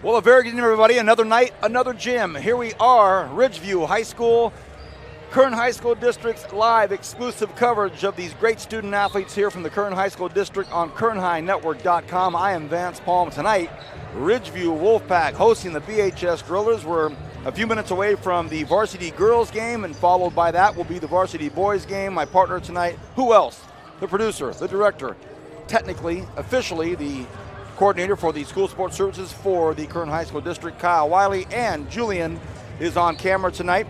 Well, a very good evening, everybody. Another night, another gym. Here we are, Ridgeview High School, Kern High School District's live exclusive coverage of these great student athletes here from the Kern High School District on KernHighNetwork.com. I am Vance Palm. Tonight, Ridgeview Wolfpack hosting the BHS Drillers. We're a few minutes away from the varsity girls game, and followed by that will be the varsity boys game. My partner tonight, who else? The producer, the director, technically, officially, the coordinator for the school sports services for the Kern High School District, Kyle Wiley, and Julian is on camera tonight.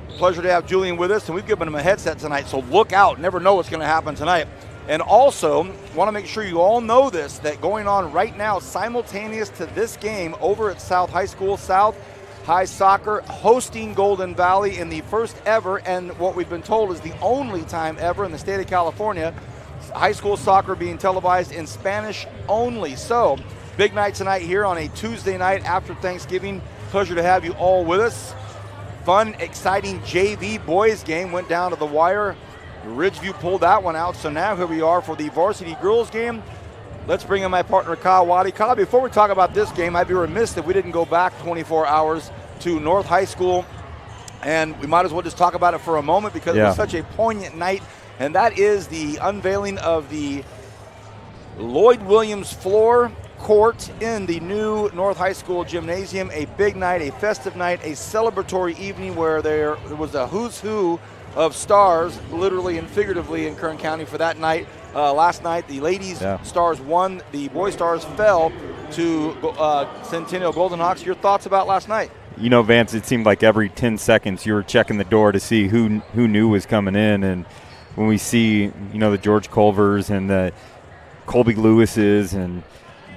Pleasure to have Julian with us, and we've given him a headset tonight, so look out. Never know what's going to happen tonight. And also, want to make sure you all know this, that going on right now, simultaneous to this game over at South High School, South High Soccer hosting Golden Valley in the first ever, and what we've been told is the only time ever in the state of California, high school soccer being televised in Spanish only. So, big night tonight here on a Tuesday night after Thanksgiving. Pleasure to have you all with us. Fun, exciting JV boys game went down to the wire. Ridgeview pulled that one out. So now here we are for the varsity girls game. Let's bring in my partner, Kyle Wiley. Kyle, before we talk about this game, I'd be remiss if we didn't go back 24 hours to North High School. And we might as well just talk about it for a moment because it was such a poignant night. And that is the unveiling of the Lloyd Williams floor court in the new North High School gymnasium. A big night, a festive night, a celebratory evening where there was a who's who of stars, literally and figuratively, in Kern County for that night. Last night, the ladies' stars won. The boys' stars fell to Centennial Golden Hawks. Your thoughts about last night? You know, Vance, it seemed like every 10 seconds you were checking the door to see who knew was coming in. And when we see, you know, the George Culvers and the Colby Lewises and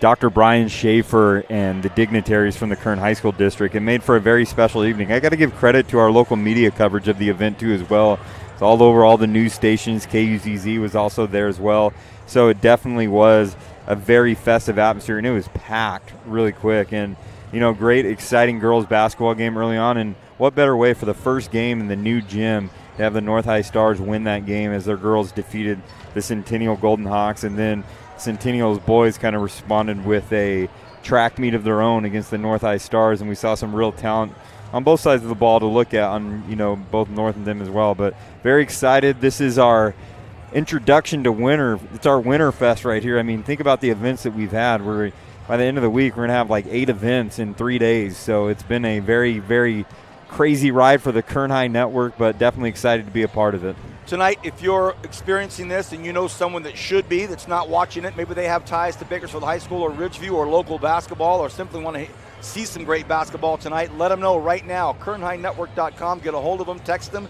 Dr. Brian Schaefer and the dignitaries from the Kern High School District, it made for a very special evening. I got to give credit to our local media coverage of the event, too, as well. It's all over all the news stations. KUZZ was also there as well. So it definitely was a very festive atmosphere, and it was packed really quick. And, you know, great, exciting girls basketball game early on. And what better way for the first game in the new gym to have the North High Stars win that game as their girls defeated the Centennial Golden Hawks. And then Centennial's boys kind of responded with a track meet of their own against the North High Stars, and we saw some real talent on both sides of the ball to look at on, you know, both North and them as well. But very excited. This is our introduction to winter. It's our Winter Fest right here. I mean, think about the events that we've had. By the end of the week, we're going to have like 8 events in 3 days. So it's been a very, very crazy ride for the Kern High Network, but definitely excited to be a part of it. Tonight, if you're experiencing this and you know someone that should be, that's not watching it, maybe they have ties to Bakersfield High School or Ridgeview or local basketball, or simply want to see some great basketball tonight, let them know right now. KernHighNetwork.com. Get a hold of them, text them.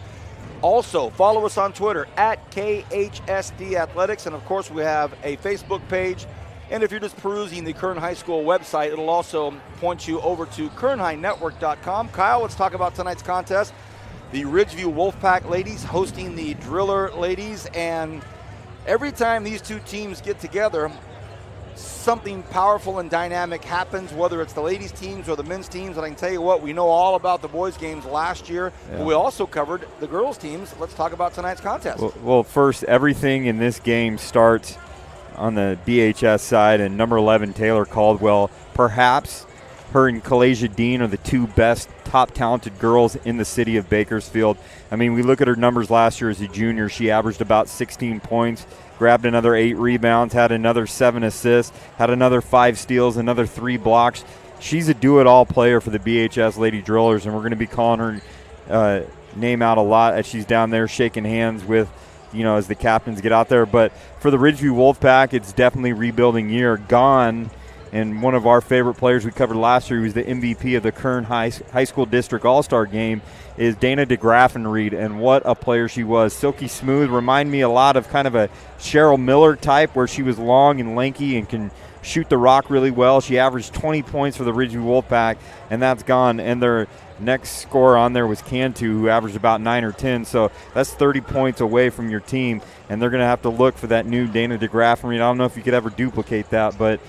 Also, follow us on Twitter at KHSD Athletics. And, of course, we have a Facebook page. And if you're just perusing the Kern High School website, it'll also point you over to KernHighNetwork.com. Kyle, let's talk about tonight's contest. The Ridgeview Wolfpack ladies hosting the Driller ladies. And every time these two teams get together, something powerful and dynamic happens, whether it's the ladies' teams or the men's teams. And I can tell you what, we know all about the boys' games last year. Yeah. But we also covered the girls' teams. Let's talk about tonight's contest. Well, first, everything in this game starts on the BHS side, and number 11, Taylor Caldwell, perhaps her and Kalasia Dean are the two best top talented girls in the city of Bakersfield. I mean, we look at her numbers last year as a junior. She averaged about 16 points, grabbed another 8 rebounds, had another 7 assists, had another 5 steals, another 3 blocks. She's a do-it-all player for the BHS Lady Drillers, and we're going to be calling her name out a lot as she's down there shaking hands with, you know, as the captains get out there. But for the Ridgeview Wolfpack, it's definitely rebuilding year. Gone, and one of our favorite players we covered last year, who was the MVP of the Kern High School District All-Star Game, is Dana DeGraffenried, and what a player she was. Silky smooth, remind me a lot of kind of a Cheryl Miller type, where she was long and lanky and can shoot the rock really well. She averaged 20 points for the Ridgeview Wolfpack, and that's gone. And their next scorer on there was Cantu, who averaged about 9 or 10. So that's 30 points away from your team, and they're going to have to look for that new Dana DeGraffenried. I don't know if you could ever duplicate that, but,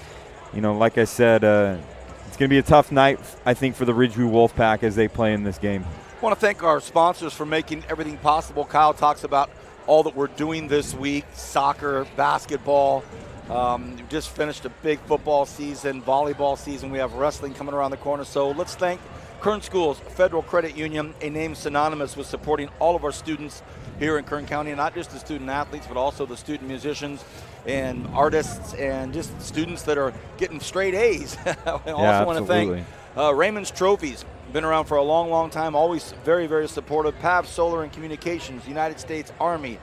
you know, like I said, it's going to be a tough night, I think, for the Ridgeview Wolfpack as they play in this game. I want to thank our sponsors for making everything possible. Kyle talks about all that we're doing this week, soccer, basketball, We just finished a big football season, volleyball season. We have wrestling coming around the corner. So let's thank Kern Schools Federal Credit Union, a name synonymous with supporting all of our students here in Kern County, not just the student athletes, but also the student musicians and artists and just students that are getting straight A's. I also want to thank Raymond's Trophies. Been around for a long, long time, always very, very supportive. PAV Solar and Communications, United States Army,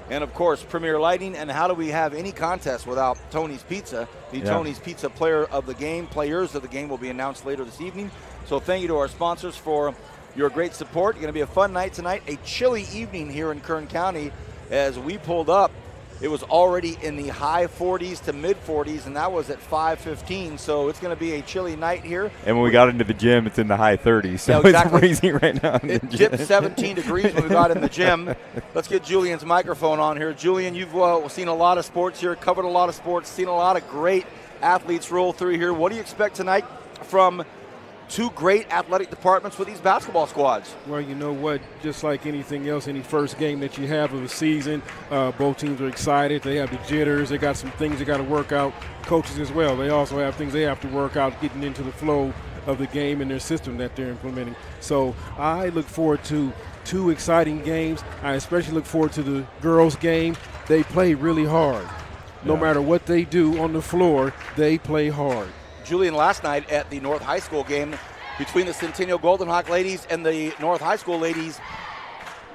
and of course, Premier Lighting. And how do we have any contest without Tony's Pizza? The Tony's Pizza Players of the Game will be announced later this evening. So thank you to our sponsors for your great support. It's going to be a fun night tonight, a chilly evening here in Kern County. As we pulled up, it was already in the high 40s to mid 40s, and that was at 5:15. So it's going to be a chilly night here. And when we got into the gym, it's in the high 30s. So it's freezing right now. It dipped 17 degrees when we got in the gym. Let's get Julian's microphone on here. Julian, you've seen a lot of sports here, covered a lot of sports, seen a lot of great athletes roll through here. What do you expect tonight from two great athletic departments with these basketball squads? Well, you know what, just like anything else, any first game that you have of the season, both teams are excited. They have the jitters. They got some things they got to work out. Coaches as well, they also have things they have to work out getting into the flow of the game and their system that they're implementing. So I look forward to two exciting games. I especially look forward to the girls' game. They play really hard. No matter what they do on the floor, they play hard. Julian, last night at the North High School game between the Centennial Golden Hawk ladies and the North High School ladies,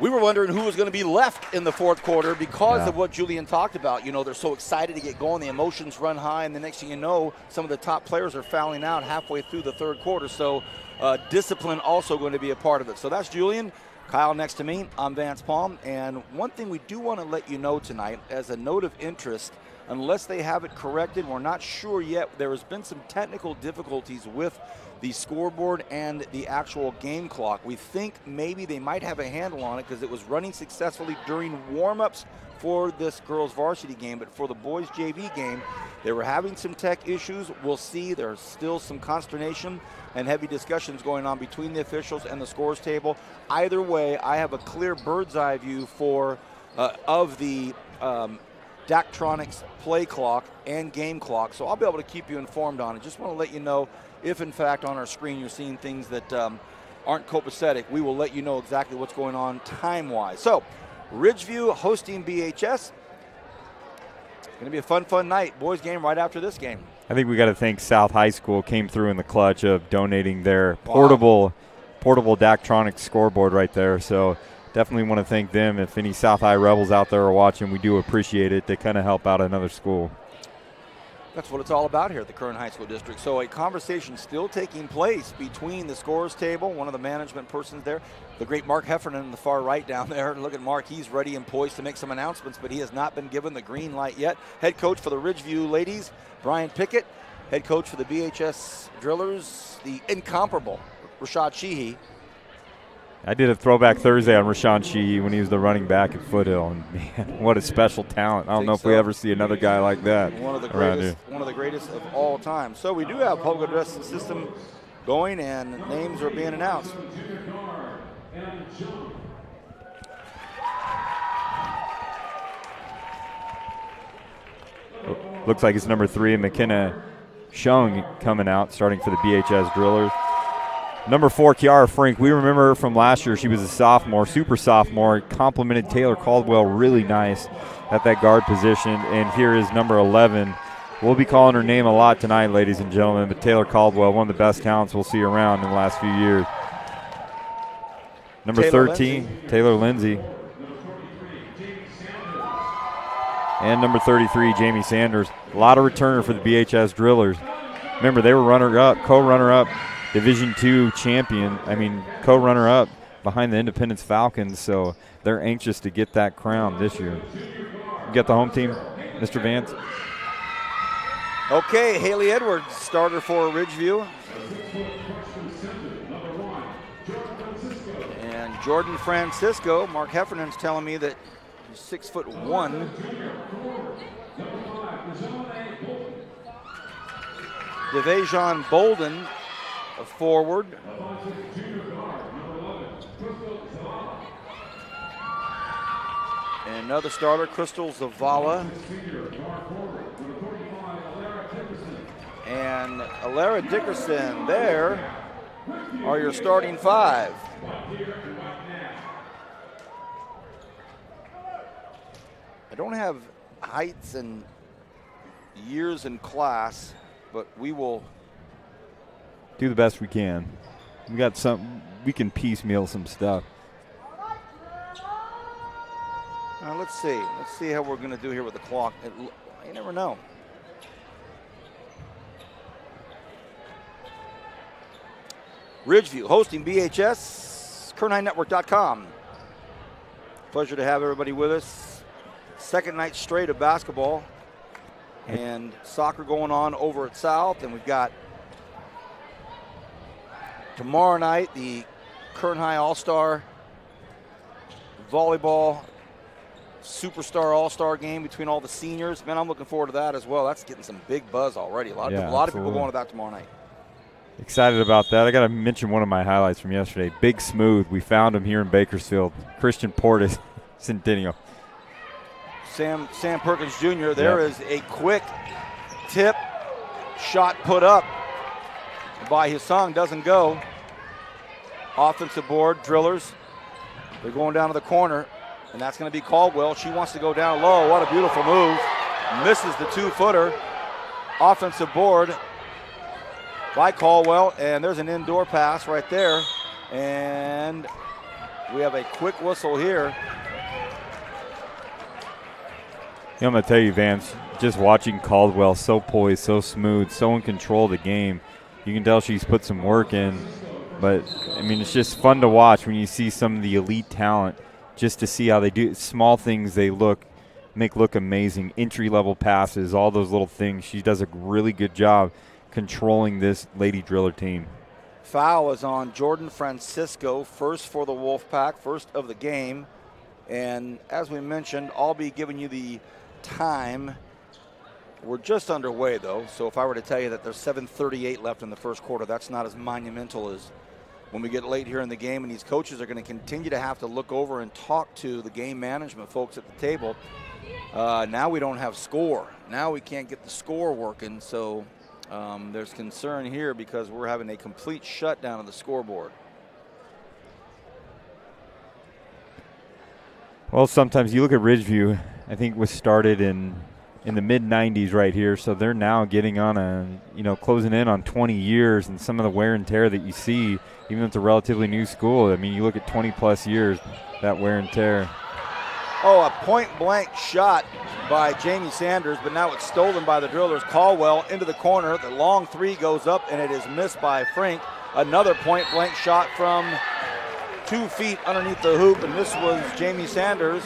we were wondering who was going to be left in the fourth quarter because of what Julian talked about. You know, they're so excited to get going. The emotions run high, and the next thing you know, some of the top players are fouling out halfway through the third quarter. So discipline also going to be a part of it. So that's Julian. Kyle next to me. I'm Vance Palm. And one thing we do want to let you know tonight, as a note of interest, unless they have it corrected, we're not sure yet. There has been some technical difficulties with the scoreboard and the actual game clock. We think maybe they might have a handle on it because it was running successfully during warm-ups for this girls varsity game, but for the boys JV game, they were having some tech issues. We'll see. There's still some consternation and heavy discussions going on between the officials and the scores table. Either way, I have a clear bird's eye view of the Daktronics play clock and game clock, so I'll be able to keep you informed on it. Just want to let you know if, in fact, on our screen you're seeing things that aren't copacetic. We will let you know exactly what's going on time-wise. So, Ridgeview hosting BHS. It's going to be a fun night. Boys game right after this game. I think we got to thank South High School came through in the clutch of donating their portable Daktronics scoreboard right there. So definitely want to thank them. If any South High Rebels out there are watching, we do appreciate it. They kind of help out another school. That's what it's all about here at the Kern High School District. So a conversation still taking place between the scores table, one of the management persons there, the great Mark Heffernan in the far right down there. Look at Mark. He's ready and poised to make some announcements, but he has not been given the green light yet. Head coach for the Ridgeview ladies, Brian Pickett. Head coach for the BHS Drillers, the incomparable Rashad Sheehy. I did a throwback Thursday on Rashawn Sheehy when he was the running back at Foothill, and man, what a special talent. I don't know if we ever see another guy like that around here. One of the greatest of all time. So we do have public address system going, and names are being announced. Looks like it's number 3, McKenna Shung coming out, starting for the BHS Drillers. Number 4, Kiara Frank. We remember her from last year. She was a sophomore, super sophomore. Complimented Taylor Caldwell really nice at that guard position. And here is number 11. We'll be calling her name a lot tonight, ladies and gentlemen, but Taylor Caldwell, one of the best talents we'll see around in the last few years. Number 13, Taylor Lindsay. And number 33, Jamie Sanders. A lot of returner for the BHS Drillers. Remember, they were co-runner-up, Division II champion. Co-runner-up behind the Independence Falcons, so they're anxious to get that crown this year. You got the home team, Mr. Vance? Okay, Haley Edwards, starter for Ridgeview. And Jordan Francisco, Mark Heffernan's telling me that he's 6'1". Devajon Bolden, a forward. And another starter, Crystal Zavala. and Alyssa Dickerson. There are your starting 5. I don't have heights and years in class, but we will do the best we can. We can piecemeal some stuff. Let's see how we're going to do here with the clock. You never know. Ridgeview hosting BHS, KernHighNetwork.com. Pleasure to have everybody with us. Second night straight of basketball and soccer going on over at South, and we've got tomorrow night the Kern High All-Star volleyball superstar all-star game between all the seniors. Man, I'm looking forward to that as well. That's getting some big buzz already. A lot of people going to that tomorrow night. Excited about that. I got to mention one of my highlights from yesterday. Big Smooth. We found him here in Bakersfield. Christian Portis, Centennial. Sam Perkins Jr. There is a quick tip shot put up by Hisang. Doesn't go. Offensive board, Drillers. They're going down to the corner, and that's going to be Caldwell. She wants to go down low. What a beautiful move. Misses the 2-footer. Offensive board by Caldwell, and there's an indoor pass right there. And we have a quick whistle here. Yeah, I'm going to tell you, Vance, just watching Caldwell, so poised, so smooth, so in control of the game. You can tell she's put some work in. But, I mean, it's just fun to watch when you see some of the elite talent, just to see how they do small things they make look amazing. Entry-level passes, all those little things. She does a really good job controlling this Lady Driller team. Foul is on Jordan Francisco, first for the Wolfpack, first of the game. And as we mentioned, I'll be giving you the time. We're just underway, though, so if I were to tell you that there's 7:38 left in the first quarter, that's not as monumental as when we get late here in the game, and these coaches are going to continue to have to look over and talk to the game management folks at the table. Now we don't have score. Now we can't get the score working, so there's concern here because we're having a complete shutdown of the scoreboard. Well, sometimes you look at Ridgeview, I think was started in the mid-90s right here, so they're now getting on closing in on 20 years, and some of the wear and tear that you see, even though it's a relatively new school. I mean, you look at 20-plus years, that wear and tear. Oh, a point-blank shot by Jamie Sanders, but now it's stolen by the Drillers. Caldwell into the corner. The long 3 goes up, and it is missed by Frink. Another point-blank shot from 2 feet underneath the hoop, and this was Jamie Sanders.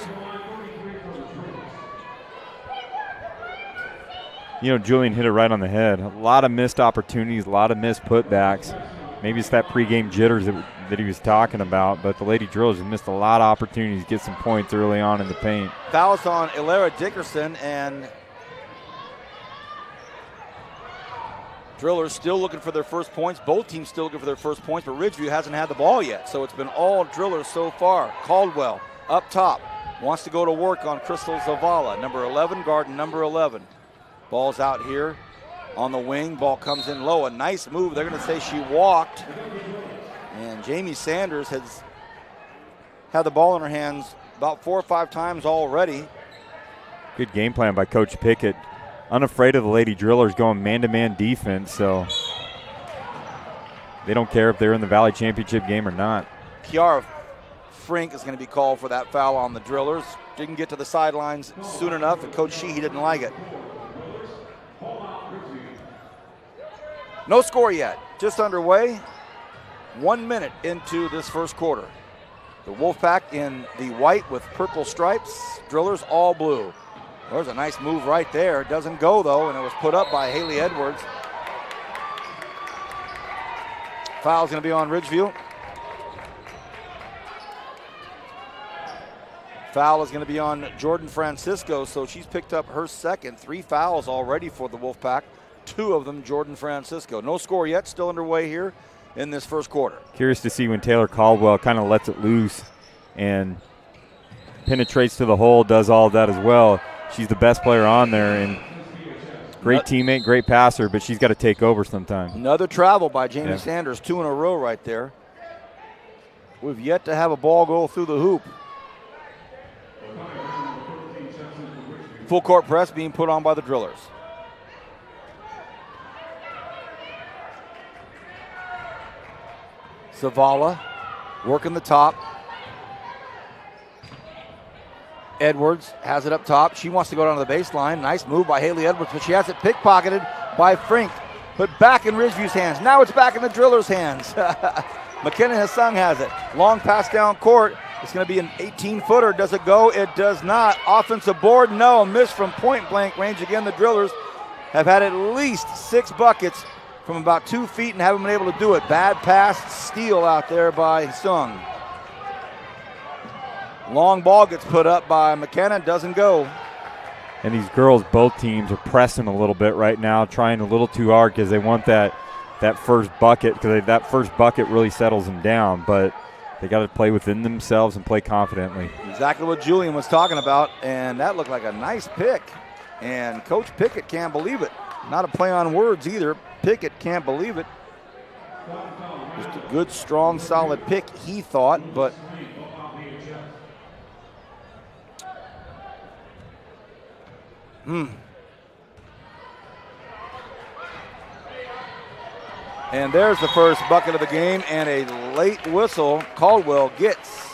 Julian hit it right on the head. A lot of missed opportunities, a lot of missed putbacks. Maybe it's that pregame jitters that he was talking about, but the Lady Drillers have missed a lot of opportunities to get some points early on in the paint. Fouls on Alyssa Dickerson, and Drillers still looking for their first points. Both teams still looking for their first points, but Ridgeview hasn't had the ball yet, so it's been all Drillers so far. Caldwell up top wants to go to work on Crystal Zavala, number 11, guarding number 11. Ball's out here on the wing. Ball comes in low. A nice move. They're going to say she walked. And Jamie Sanders has had the ball in her hands about 4 or 5 times already. Good game plan by Coach Pickett. Unafraid of the Lady Drillers going man-to-man defense, so they don't care if they're in the Valley Championship game or not. Kiara Frink is going to be called for that foul on the Drillers. Didn't get to the sidelines soon enough, and Coach Sheehy didn't like it. No score yet, just underway. 1 minute into this first quarter. The Wolfpack in the white with purple stripes, Drillers all blue. There's a nice move right there. It doesn't go though, and it was put up by Haley Edwards. Foul's gonna be on Ridgeview. Foul is gonna be on Jordan Francisco, so she's picked up her second. 3 fouls already for the Wolfpack. 2 of them Jordan Francisco. No score yet, still underway here in this first quarter. Curious to see when Taylor Caldwell kind of lets it loose and penetrates to the hole, does all of that as well. She's the best player on there, and Great teammate, great passer, but she's got to take over sometime. Another travel by Jamie Sanders, 2 in a row right there. We've yet to have a ball go through the hoop. Full court press being put on by the Drillers. Zavala working the top. Edwards has it up top. She wants to go down to the baseline. Nice move by Haley Edwards, but she has it pickpocketed by Frink. But back in Ridgeview's hands. Now it's back in the Drillers' hands. McKenna Hassung has it. Long pass down court. It's going to be an 18-footer. Does it go? It does not. Offensive board? No. Miss from point-blank range. Again, the Drillers have had at least 6 buckets from about 2 feet and haven't been able to do it. Bad pass, steal out there by Hassung. Long ball gets put up by McKenna. Doesn't go. And these girls, both teams, are pressing a little bit right now, trying a little too hard because they want that first bucket, because that first bucket really settles them down. But they got to play within themselves and play confidently. Exactly what Julian was talking about, and that looked like a nice pick. And Coach Pickett can't believe it. Not a play on words either. Pickett can't believe it. Just a good, strong, solid pick, he thought, but And there's the first bucket of the game, and a late whistle Caldwell gets.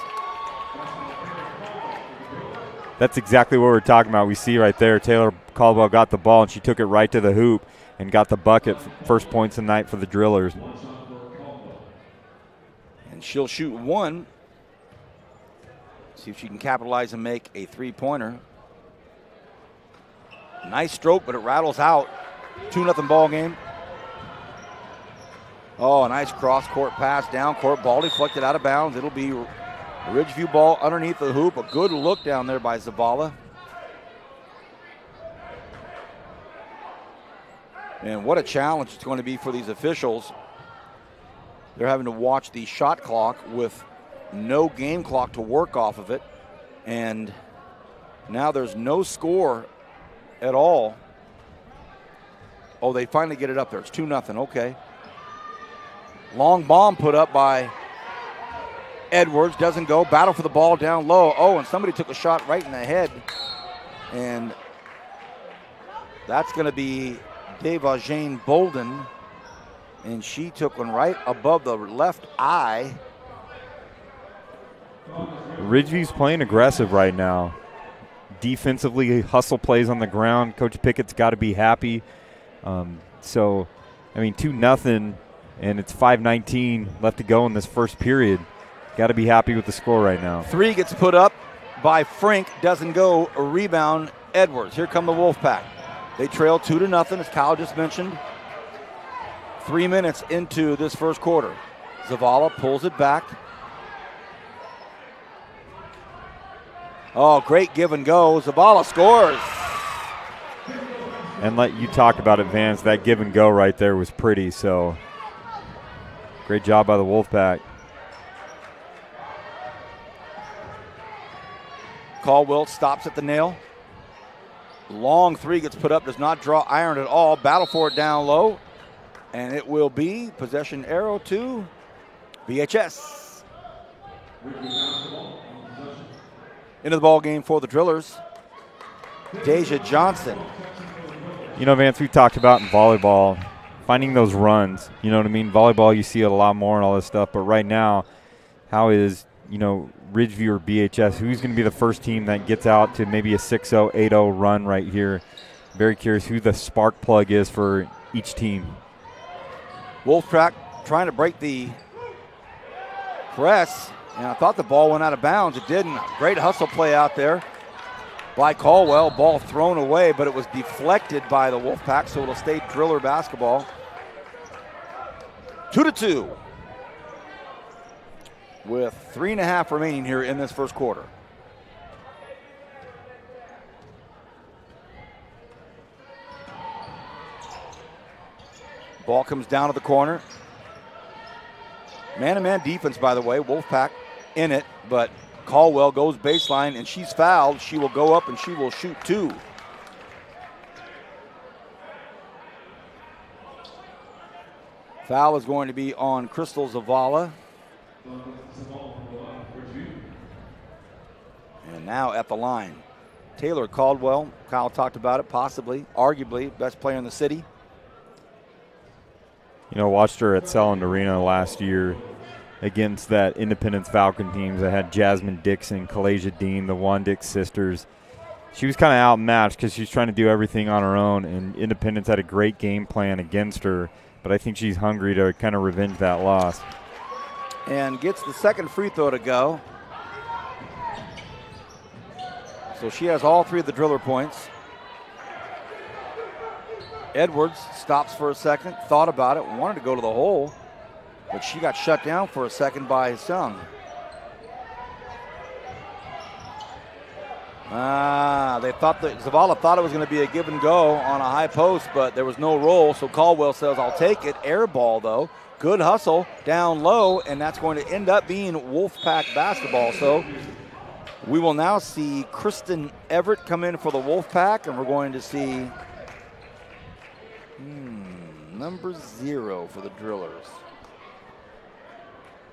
That's exactly what we're talking about. We see right there, Taylor Caldwell got the ball, and she took it right to the hoop and got the bucket. First points of the night for the Drillers. And she'll shoot one. See if she can capitalize and make a three-pointer. Nice stroke, but it rattles out. 2-0 ball game. Oh, a nice cross-court pass, down-court, ball deflected out of bounds. It'll be a Ridgeview ball underneath the hoop. A good look down there by Zavala. And what a challenge it's going to be for these officials. They're having to watch the shot clock with no game clock to work off of it. And now there's no score at all. Oh, they finally get it up there. It's 2-0, okay. Long bomb put up by Edwards, doesn't go. Battle for the ball down low. Oh, and somebody took a shot right in the head. And that's going to be Devajane Bolden. And she took one right above the left eye. Ridgeview's playing aggressive right now. Defensively, hustle plays on the ground. Coach Pickett's got to be happy. 2-0, and it's 5:19 left to go in this first period. Got to be happy with the score right now. 3 gets put up by Frink, doesn't go. A rebound, Edwards. Here come the Wolfpack. They trail 2-0, as Kyle just mentioned. 3 minutes into this first quarter. Zavala pulls it back. Oh, great give and go. Zavala scores. And let you talk about it, Vance. That give and go right there was pretty, so great job by the Wolfpack. Caldwell stops at the nail. Long 3 gets put up, does not draw iron at all. Battle for it down low. And it will be possession arrow to BHS. Into the ball game for the Drillers. Deja Johnson. You know, Vance, we've talked about in volleyball, finding those runs. You know what I mean? Volleyball, you see it a lot more and all this stuff. But right now, how is, Ridgeview or BHS, who's going to be the first team that gets out to maybe a 6-0, 8-0 run right here? Very curious who the spark plug is for each team. Wolfpack trying to break the press. And I thought the ball went out of bounds. It didn't. Great hustle play out there by Caldwell. Ball thrown away, but it was deflected by the Wolfpack, so it'll stay Driller basketball. 2-2 with 3.5 remaining here in this first quarter. Ball comes down to the corner. Man-to-man defense, by the way. Wolfpack in it, but Caldwell goes baseline, and she's fouled. She will go up, and she will shoot 2. Foul is going to be on Crystal Zavala. And now at the line, Taylor Caldwell. Kyle talked about it, possibly, arguably, best player in the city. You know, watched her at Selland Arena last year against that Independence Falcon teams that had Jasmine Dixon, Kalasia Dean, the Wandick sisters. She was kind of outmatched because she's trying to do everything on her own, and Independence had a great game plan against her, but I think she's hungry to kind of revenge that loss. And gets the second free throw to go. So she has all 3 of the Driller points. Edwards stops for a second, thought about it, wanted to go to the hole, but she got shut down for a second by Sung. Zavala thought it was going to be a give and go on a high post, but there was no roll, so Caldwell says, I'll take it. Air ball, though. Good hustle down low, and that's going to end up being Wolfpack basketball. So we will now see Kristen Everett come in for the Wolfpack, and we're going to see number 0 for the Drillers.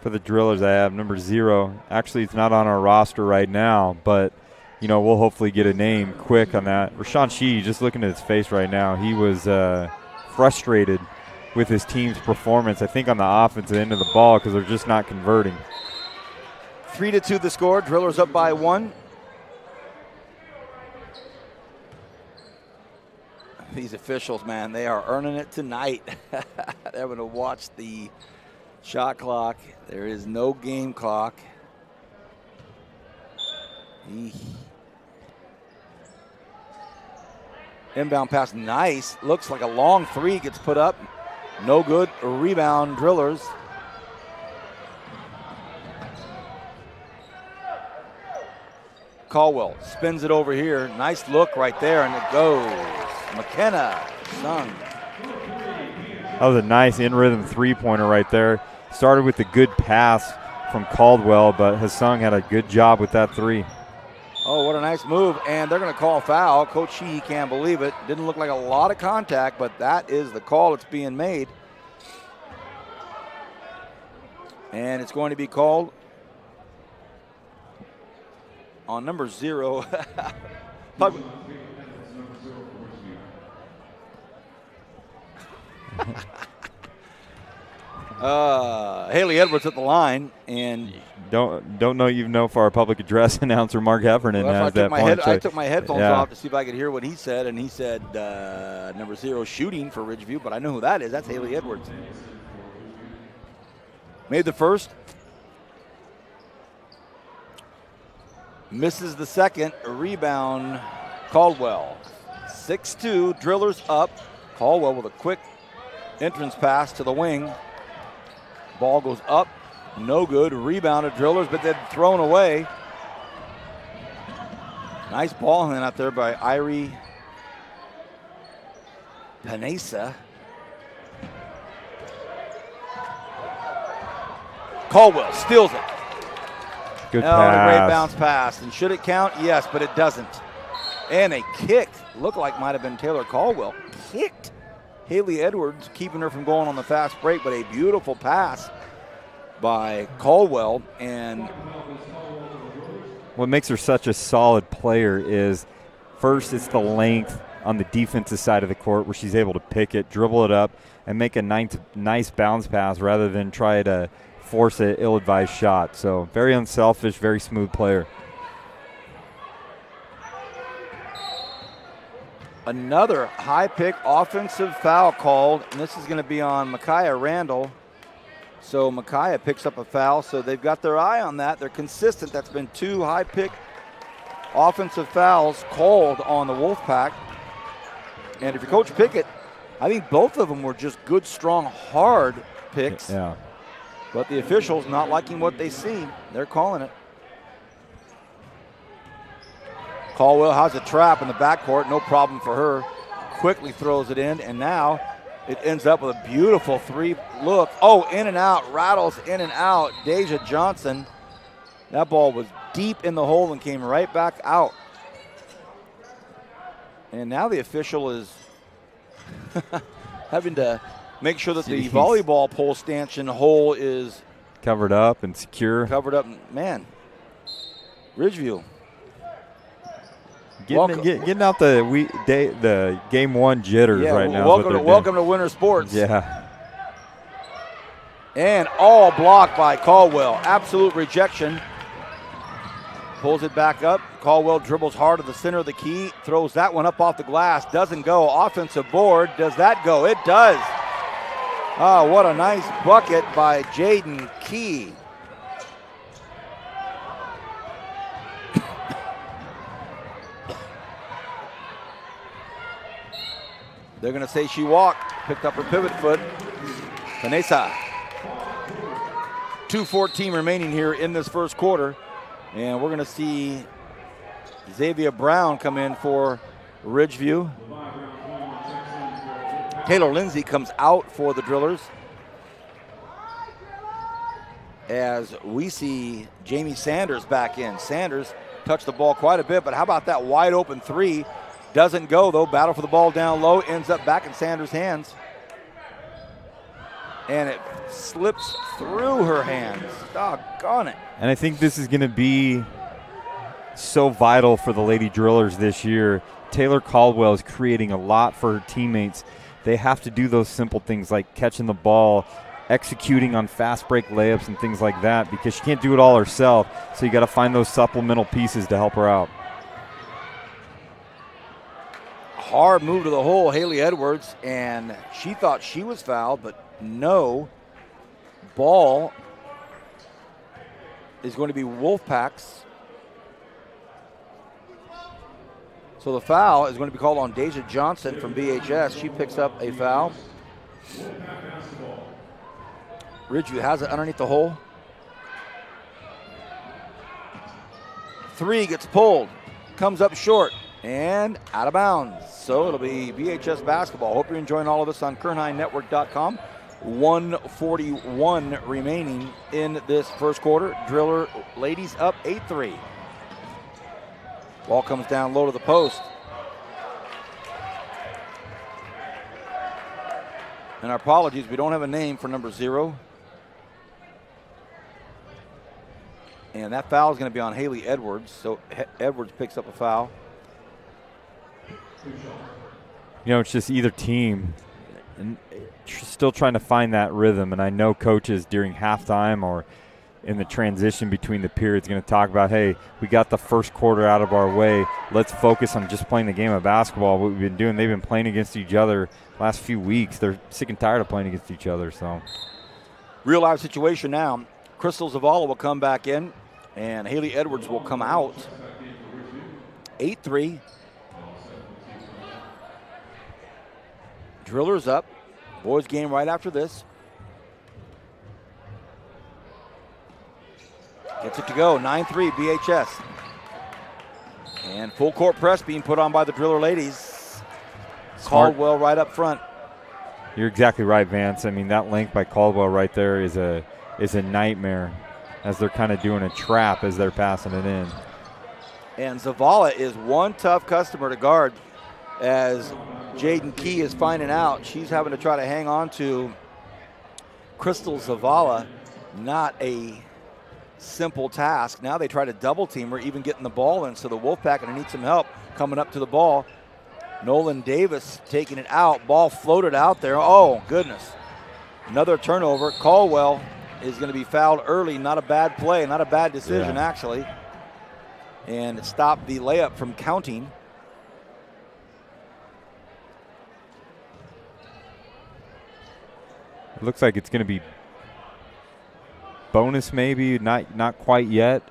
For the Drillers, I have number 0. Actually, it's not on our roster right now, but, you know, we'll hopefully get a name quick on that. Rashawn Shee, just looking at his face right now, he was frustrated with his team's performance, I think, on the offensive end of the ball because they're just not converting. 3-2 the score. Drillers up by 1. These officials, man, they are earning it tonight. They're going to watch the shot clock. There is no game clock. Inbound pass, nice. Looks like a long 3 gets put up. No good. Rebound, Drillers. Caldwell spins it over here. Nice look right there, and it goes. McKenna, Sung. That was a nice in-rhythm three-pointer right there. Started with a good pass from Caldwell, but Hasung had a good job with that 3. Oh, what a nice move, and they're going to call foul. Coach Sheehy can't believe it. Didn't look like a lot of contact, but that is the call that's being made. And it's going to be called on number 0. Haley Edwards at the line, and don't know you know for our public address announcer Mark Heffernan has that point. I took my headphones off to see if I could hear what he said, and he said number 0 shooting for Ridgeview, but I know who that is. That's Haley Edwards. Made the first. Misses the second. Rebound, Caldwell. 6-2, Drillers up. Caldwell with a quick entrance pass to the wing. Ball goes up, no good. Rebounded Drillers, but then thrown away. Nice ball handling out there by Irie Panesa. Caldwell steals it. Good pass. A great bounce pass. And should it count? Yes, but it doesn't. And a kick. Looked like might have been Taylor Caldwell. Kicked Haley Edwards, keeping her from going on the fast break, but a beautiful pass by Caldwell. And what makes her such a solid player is, first, it's the length on the defensive side of the court where she's able to pick it, dribble it up, and make a nice bounce pass rather than try to force an ill-advised shot. So very unselfish, very smooth player. Another high-pick offensive foul called, and this is going to be on Micaiah Randall. So Micaiah picks up a foul, so they've got their eye on that. They're consistent. That's been 2 high-pick offensive fouls called on the Wolfpack. And if you Coach Pickett, I think both of them were just good, strong, hard picks. Yeah. But the officials not liking what they see. They're calling it. Caldwell has a trap in the backcourt, no problem for her. Quickly throws it in, and now it ends up with a beautiful 3 look. Oh, in and out, rattles in and out. Deja Johnson. That ball was deep in the hole and came right back out. And now the official is having to Make sure that the Jeez. volleyball pole stanchion hole is covered up and secure. covered up. Man, Ridgeview. Getting out the game one jitters right now. Welcome to winter sports. Yeah. And all blocked by Caldwell. Absolute rejection. Pulls it back up. Caldwell dribbles hard to the center of the key. Throws that one up off the glass. Doesn't go. Offensive board. Does that go? It does. Oh, what a nice bucket by Jaden Key. They're going to say she walked. Picked up her pivot foot. Vanessa. 2:14 remaining here in this first quarter. And we're going to see Xavier Brown come in for Ridgeview. Taylor Lindsay comes out for the Drillers. As we see Jamie Sanders back in. Sanders touched the ball quite a bit, but how about that wide open three? Doesn't go though. Battle for the ball down low. Ends up back in Sanders' hands. And it slips through her hands. Doggone it. And I think this is going to be so vital for the Lady Drillers this year. Taylor Caldwell is creating a lot for her teammates. They have to do those simple things like catching the ball, executing on fast break layups and things like that, because she can't do it all herself. So you got to find those supplemental pieces to help her out. Hard move to the hole, Haley Edwards, and she thought she was fouled, but no. Ball is going to be Wolfpack's. So the foul is going to be called on Deja Johnson from BHS. She picks up a foul. Ridgeview has it underneath the hole. Three gets pulled, comes up short, and out of bounds. So it'll be BHS basketball. Hope you're enjoying all of this on KernHighNetwork.com. 1:41 remaining in this first quarter. Driller ladies up 8-3. Ball comes down low to the post. And our apologies, we don't have a name for number 0. And that foul is going to be on Haley Edwards. So Edwards picks up a foul. You know, it's just either team and still trying to find that rhythm. And I know coaches during halftime or in the transition between the periods going to talk about, hey, we got the first quarter out of our way. Let's focus on just playing the game of basketball. What we've been doing, they've been playing against each other last few weeks. They're sick and tired of playing against each other. So, real live situation now. Crystal Zavala will come back in, and Haley Edwards will come out. 8-3. Drillers up. Boys game right after this. Gets it to go. 9-3 BHS. And full court press being put on by the Driller ladies. Caldwell right up front. You're exactly right, Vance. I mean, that length by Caldwell right there is a nightmare as they're kind of doing a trap as they're passing it in. And Zavala is one tough customer to guard, as Jaden Key is finding out. She's having to try to hang on to Crystal Zavala. Not a simple task. Now they try to double team her, even getting the ball in. So the Wolfpack going to need some help coming up to the ball. Nolan Davis taking it out. Ball floated out there. Oh, goodness. Another turnover. Caldwell is going to be fouled early. Not a bad play. Not a bad decision, actually. And it stopped the layup from counting. It looks like it's going to be bonus maybe, not quite yet.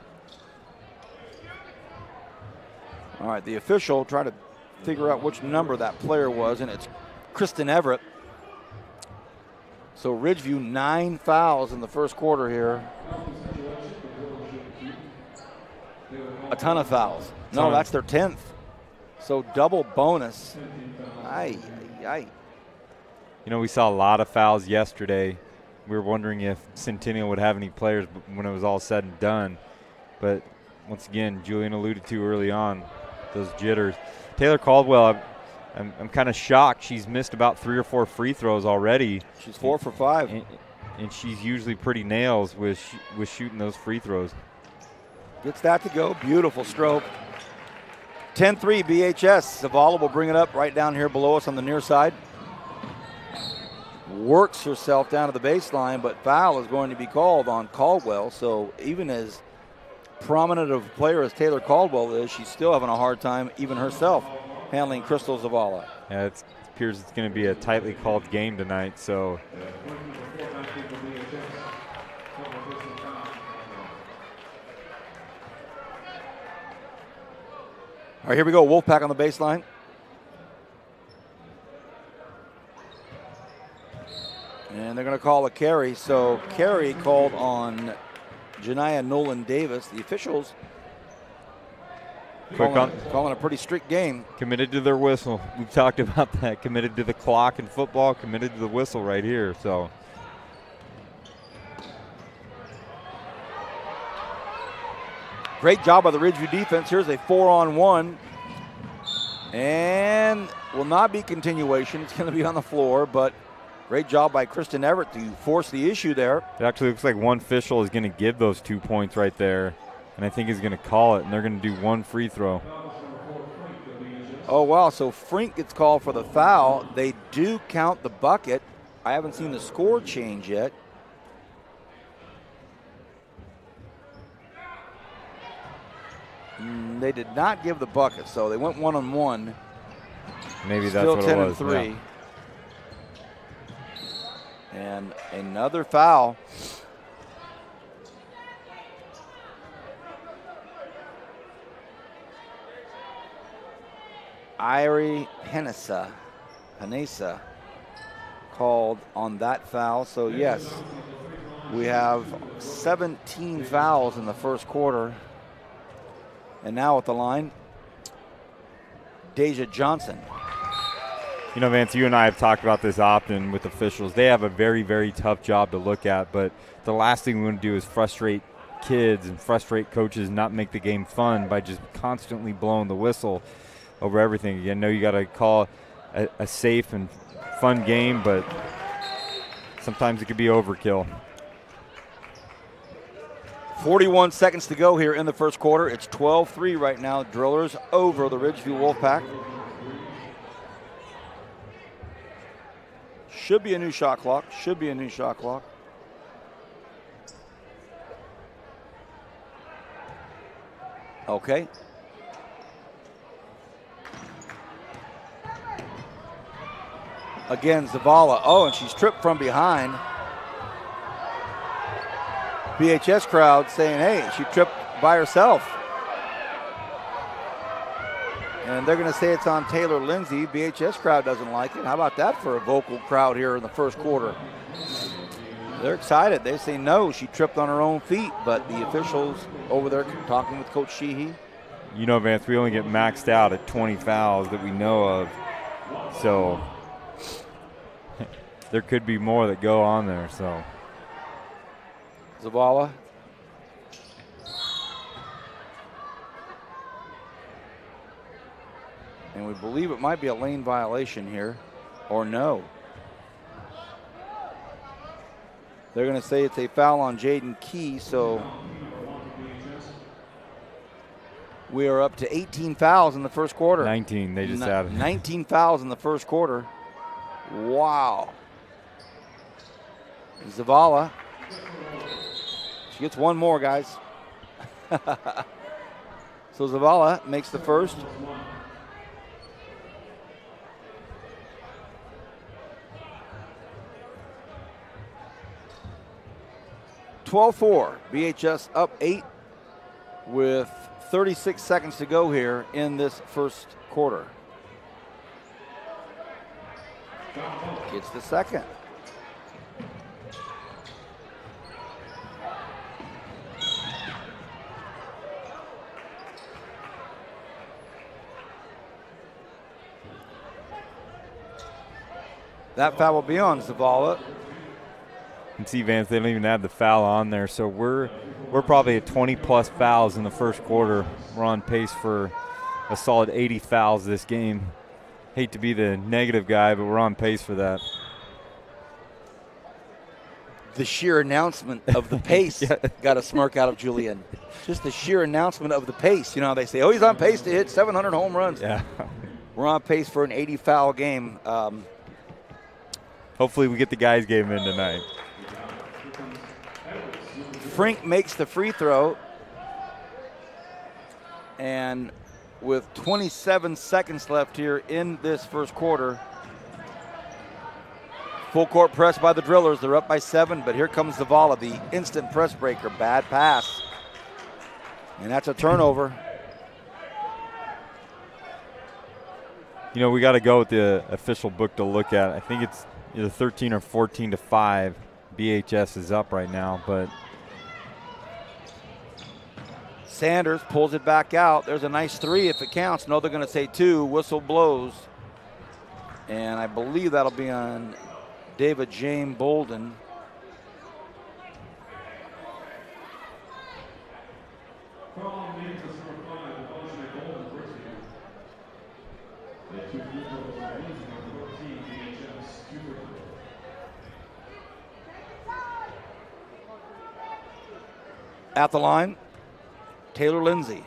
All right, the official trying to figure out which number that player was, and it's Kristen Everett. So Ridgeview, 9 fouls in the first quarter here. A ton of fouls. No, that's their 10th. So double bonus. Aye. You know, we saw a lot of fouls yesterday. We were wondering if Centennial would have any players when it was all said and done. But once again, Julian alluded to early on, those jitters. Taylor Caldwell, I'm kind of shocked. She's missed about 3 or 4 free throws already. She's 4 for 5. And she's usually pretty nails with shooting those free throws. Gets that to go. Beautiful stroke. 10-3 BHS. Zavala will bring it up right down here below us on the near side. Works herself down to the baseline, but foul is going to be called on Caldwell. So even as prominent of a player as Taylor Caldwell is, she's still having a hard time, even herself, handling Crystal Zavala. Yeah, it appears it's going to be a tightly called game tonight. So all right, here we go. Wolfpack on the baseline. And they're going to call a carry. So carry called on Janiyah Nolan Davis. The officials calling a pretty strict game. Committed to their whistle. We've talked about that. Committed to the clock in football, committed to the whistle right here. So great job by the Ridgeview defense. Here's a 4-on-1. And will not be continuation. It's going to be on the floor, but great job by Kristen Everett to force the issue there. It actually looks like one official is going to give those 2 points right there, and I think he's going to call it, and they're going to do 1 free throw. Oh, wow. So Frink gets called for the foul. They do count the bucket. I haven't seen the score change yet. They did not give the bucket, so they went 1-on-1. Maybe Still that's what it was. 10-3. Yeah. And another foul. Irie Hanesa called on that foul. So, yes, we have 17 fouls in the first quarter. And now at the line, Deja Johnson. You know, Vance, you and I have talked about this often with officials. They have a very, very tough job to look at, but the last thing we want to do is frustrate kids and frustrate coaches and not make the game fun by just constantly blowing the whistle over everything. Again, I know you got to call a safe and fun game, but sometimes it could be overkill. 41 seconds to go here in the first quarter. It's 12-3 right now. Drillers over the Ridgeview Wolfpack. Should be a new shot clock. Should be a new shot clock. Okay. Again, Zavala. Oh, and she's tripped from behind. BHS crowd saying, hey, she tripped by herself. And they're going to say it's on Taylor Lindsay. BHS crowd doesn't like it. How about that for a vocal crowd here in the first quarter? They're excited. They say no, she tripped on her own feet, but the officials over there talking with Coach Sheehy. You know, Vance, we only get maxed out at 20 fouls that we know of. So there could be more that go on there. So Zavala. And we believe it might be a lane violation here, or no. They're going to say it's a foul on Jaden Key, so we are up to 18 fouls in the first quarter. 19, they just added. 19 fouls in the first quarter. Wow. Zavala. She gets one more, guys. So Zavala makes the first. (12-4). BHS up 8 with 36 seconds to go here in this first quarter. Gets the second. That foul will be on Zavala. And see, Vance, they don't even have the foul on there, so we're probably at 20-plus fouls in the first quarter. We're on pace for a solid 80 fouls this game. Hate to be the negative guy, but we're on pace for that. The sheer announcement of the pace got a smirk out of Julian. Just the sheer announcement of the pace. You know, they say, oh, he's on pace to hit 700 home runs. Yeah. We're on pace for an 80-foul game. Hopefully we get the guys game in tonight. Frink makes the free throw. And with 27 seconds left here in this first quarter, full court press by the Drillers. They're up by 7, but here comes Zavala, the instant press breaker. Bad pass. And that's a turnover. You know, we got to go with the official book to look at. I think it's either 13 or 14 to 5. BHS is up right now, but Sanders pulls it back out. There's a nice 3 if it counts. No, they're going to say 2. Whistle blows. And I believe that'll be on David James Bolden. At the line, Taylor Lindsay.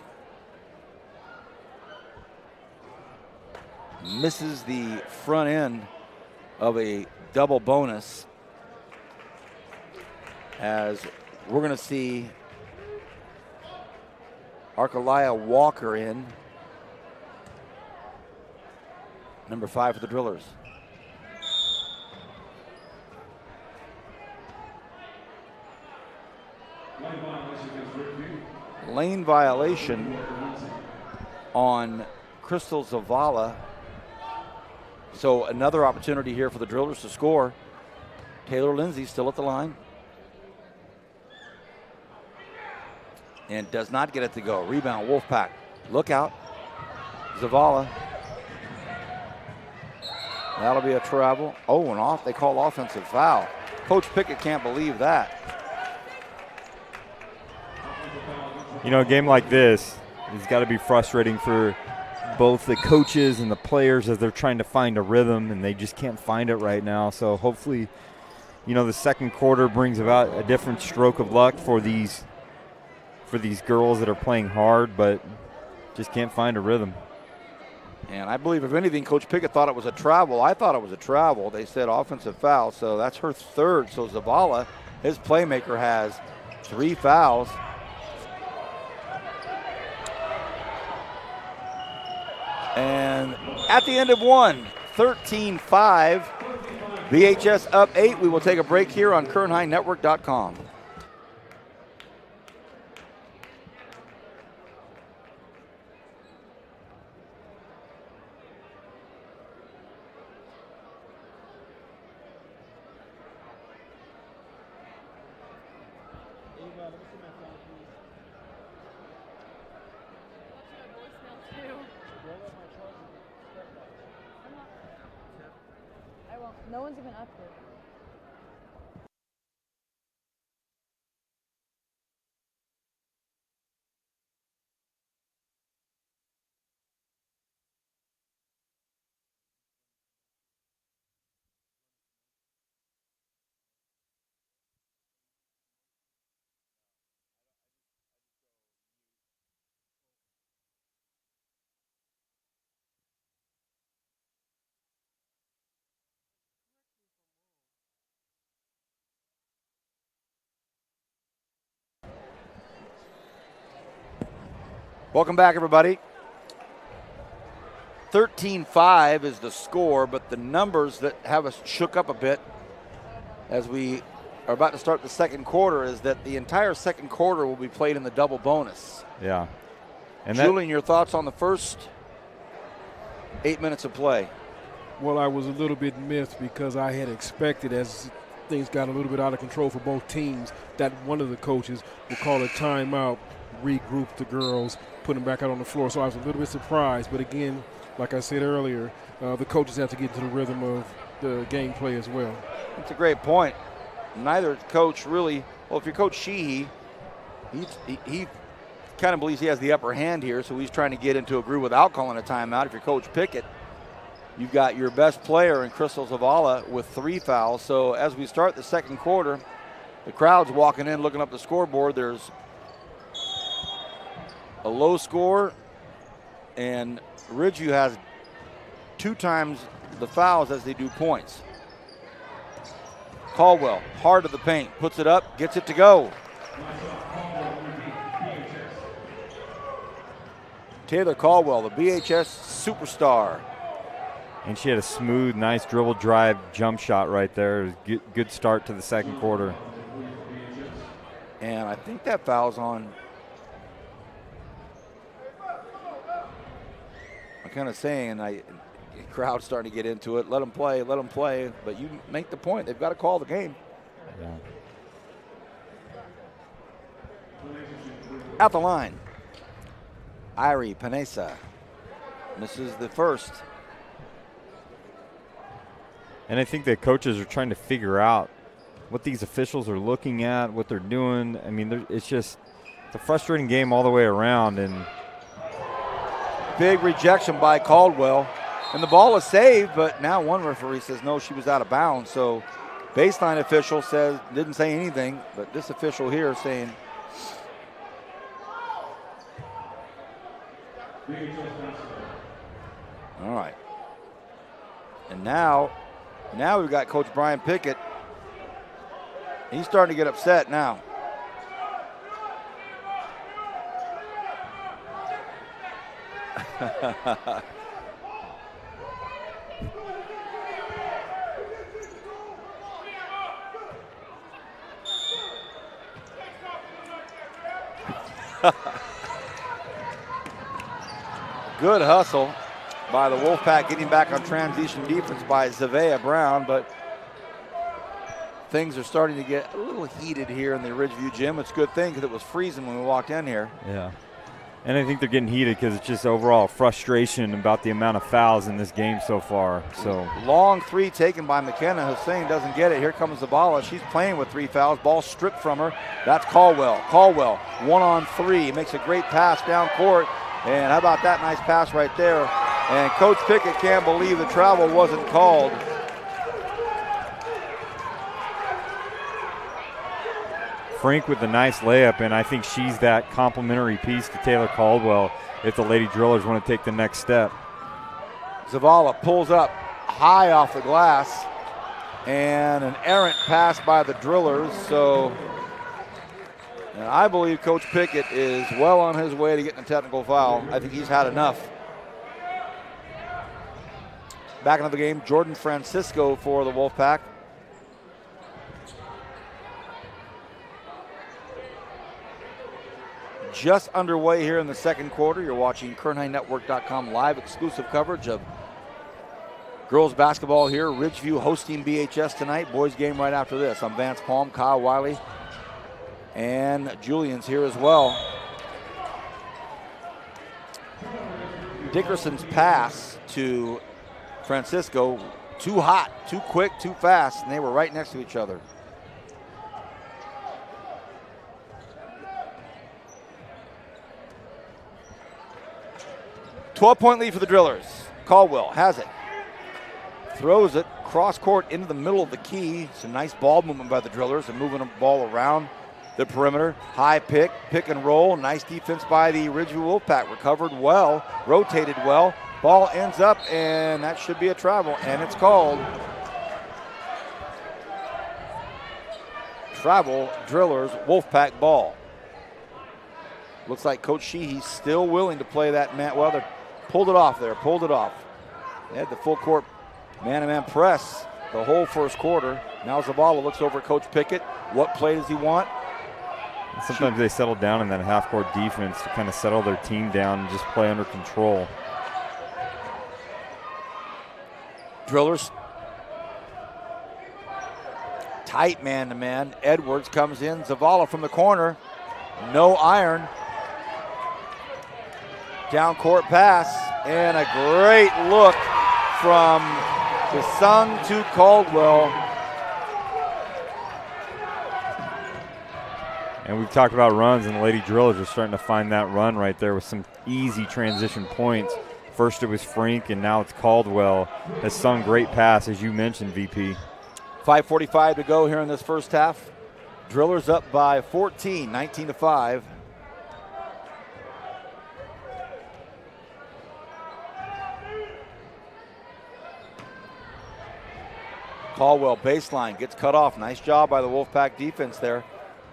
Misses the front end of a double bonus, as we're going to see Archelaia Walker in, number 5 for the Drillers. Lane violation on Crystal Zavala. So another opportunity here for the Drillers to score. Taylor Lindsay still at the line. And does not get it to go. Rebound, Wolfpack. Look out. Zavala. That'll be a travel. Oh, and off. They call offensive foul. Coach Pickett can't believe that. you know, a game like this has got to be frustrating for both the coaches and the players as they're trying to find a rhythm, and they just can't find it right now. So hopefully, you know, the second quarter brings about a different stroke of luck for these girls that are playing hard but just can't find a rhythm. And I believe, if anything, Coach Pickett thought it was a travel. I thought it was a travel. They said offensive foul, so that's her third. So Zavala, his playmaker, has 3 fouls. And at the end of one, 13-5, BHS up 8. We will take a break here on KernHighNetwork.com. No one's even up here. Welcome back, everybody. 13-5 is the score, but the numbers that have us shook up a bit as we are about to start the second quarter is that the entire second quarter will be played in the double bonus. Yeah. And Julian, your thoughts on the first 8 minutes of play? Well, I was a little bit miffed because I had expected, as things got a little bit out of control for both teams, that one of the coaches would call a timeout, regroup the girls, put them back out on the floor. So I was a little bit surprised. But again, like I said earlier, the coaches have to get into the rhythm of the gameplay as well. That's a great point. Neither coach really, well, if you're Coach Sheehy, he kind of believes he has the upper hand here, so he's trying to get into a groove without calling a timeout. If you're Coach Pickett, you've got your best player in Crystal Zavala with 3 fouls. So as we start the second quarter, the crowd's walking in, looking up the scoreboard. There's a low score, and Ridgeview has 2 times the fouls as they do points. Caldwell, hard to the paint, puts it up, gets it to go. Taylor Caldwell, the BHS superstar. And she had a smooth, nice dribble drive jump shot right there. It was good start to the second quarter. And I think that foul's on. I'm kind of saying, the crowd's starting to get into it. Let them play. But you make the point. They've got to call the game. Yeah. At the line, Irie Panesa misses the first. And I think the coaches are trying to figure out what these officials are looking at, what they're doing. I mean, it's a frustrating game all the way around. And big rejection by Caldwell. And the ball is saved, but now one referee says no, she was out of bounds. So baseline official didn't say anything, but this official here saying. All right. And now we've got Coach Brian Pickett. He's starting to get upset now. Good hustle by the Wolfpack, getting back on transition defense by Zavea Brown, but things are starting to get a little heated here in the Ridgeview gym. It's a good thing because it was freezing when we walked in here. Yeah. And I think they're getting heated because it's just overall frustration about the amount of fouls in this game so far. So long 3 taken by McKenna. Hussein doesn't get it. Here comes Zavala. She's playing with 3 fouls. Ball stripped from her. That's Caldwell. Caldwell, 1-on-3. Makes a great pass down court. And how about that nice pass right there? And Coach Pickett can't believe the travel wasn't called. Frank with a nice layup, and I think she's that complimentary piece to Taylor Caldwell if the Lady Drillers want to take the next step. Zavala pulls up high off the glass, and an errant pass by the Drillers. So and I believe Coach Pickett is well on his way to getting a technical foul. I think he's had enough. Back into the game, Jordan Francisco for the Wolfpack. Just underway here in the second quarter. You're watching KernHighNetwork.com live exclusive coverage of girls basketball here. Ridgeview hosting BHS tonight. Boys game right after this. I'm Vance Palm, Kyle Wiley, and Julian's here as well. Dickerson's pass to Francisco, too hot, too quick, too fast, and they were right next to each other. $12-point lead for the Drillers. Caldwell has it. Throws it cross court into the middle of the key. It's a nice ball movement by the Drillers and moving the ball around the perimeter. High pick and roll. Nice defense by the Ridgeview Wolfpack. Recovered well, rotated well. Ball ends up, and that should be a travel, and it's called. Travel, Drillers, Wolfpack ball. Looks like Coach Sheehy's still willing to play that man. Well, they pulled it off there, pulled it off. They had the full court man-to-man press the whole first quarter. Now Zavala looks over at Coach Pickett. What play does he want? Sometimes they settle down in that half-court defense to kind of settle their team down and just play under control. Drillers tight man-to-man. Edwards comes in. Zavala from the corner. No iron. Down court pass, and a great look from DeSung to Caldwell. And we've talked about runs, and the Lady Drillers are starting to find that run right there with some easy transition points. First it was Frink, and now it's Caldwell. Has sung great pass, as you mentioned, VP. 5:45 to go here in this first half. Drillers up by 14, 19-5. Caldwell baseline gets cut off. Nice job by the Wolfpack defense there.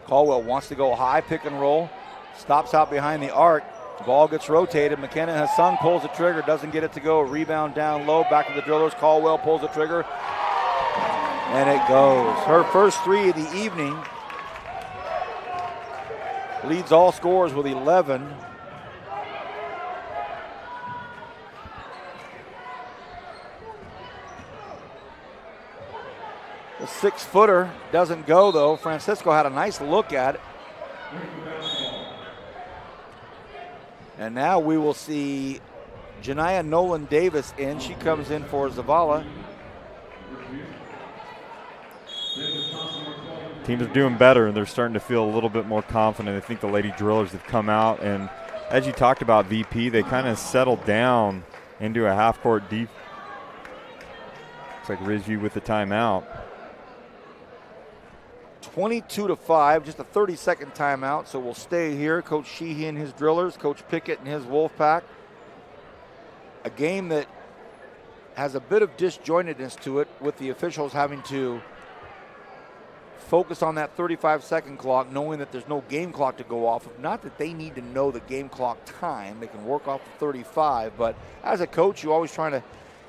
Caldwell wants to go high, pick and roll. Stops out behind the arc. The ball gets rotated. McKenna Hassan pulls the trigger, doesn't get it to go. Rebound down low, back to the Drillers. Caldwell pulls the trigger, and it goes. Her first three of the evening. Leads all scorers with 11. The 6-footer doesn't go, though. Francisco had a nice look at it. And now we will see Janiyah Nolan Davis in. She comes in for Zavala. Teams are doing better, and they're starting to feel a little bit more confident. I think the Lady Drillers have come out, and as you talked about, VP, they kind of settled down into a half-court deep. Looks like Ridgeview with the timeout. 22-5, just a 30-second timeout, so we'll stay here. Coach Sheehy and his Drillers, Coach Pickett and his Wolfpack. A game that has a bit of disjointedness to it, with the officials having to focus on that 35-second clock, knowing that there's no game clock to go off of. Not that they need to know the game clock time. They can work off the 35, but as a coach, you're always trying to,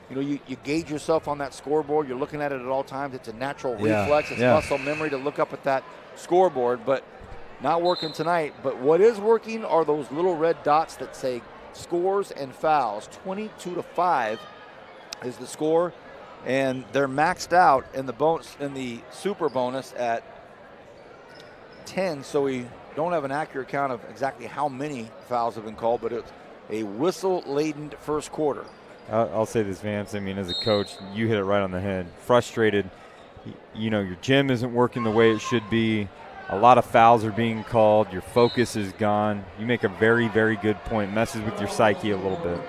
you gauge yourself on that scoreboard. You're looking at it at all times. It's a natural reflex. It's muscle memory to look up at that scoreboard, but not working tonight. But what is working are those little red dots that say scores and fouls. 22-5 is the score, and they're maxed out in the super bonus at 10, so we don't have an accurate count of exactly how many fouls have been called, but it's a whistle-laden first quarter. I'll say this, Vance. I mean, as a coach, you hit it right on the head. Frustrated. Your gym isn't working the way it should be. A lot of fouls are being called. Your focus is gone. You make a very, very good point. Messes with your psyche a little bit.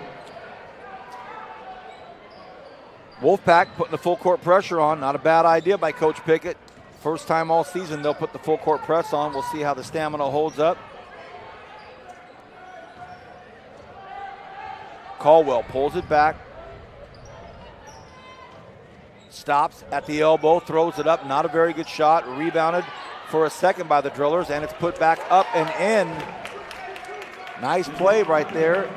Wolfpack putting the full court pressure on. Not a bad idea by Coach Pickett. First time all season they'll put the full court press on. We'll see how the stamina holds up. Caldwell pulls it back. Stops at the elbow, throws it up. Not a very good shot. Rebounded for a second by the Drillers, and it's put back up and in. Nice play right there.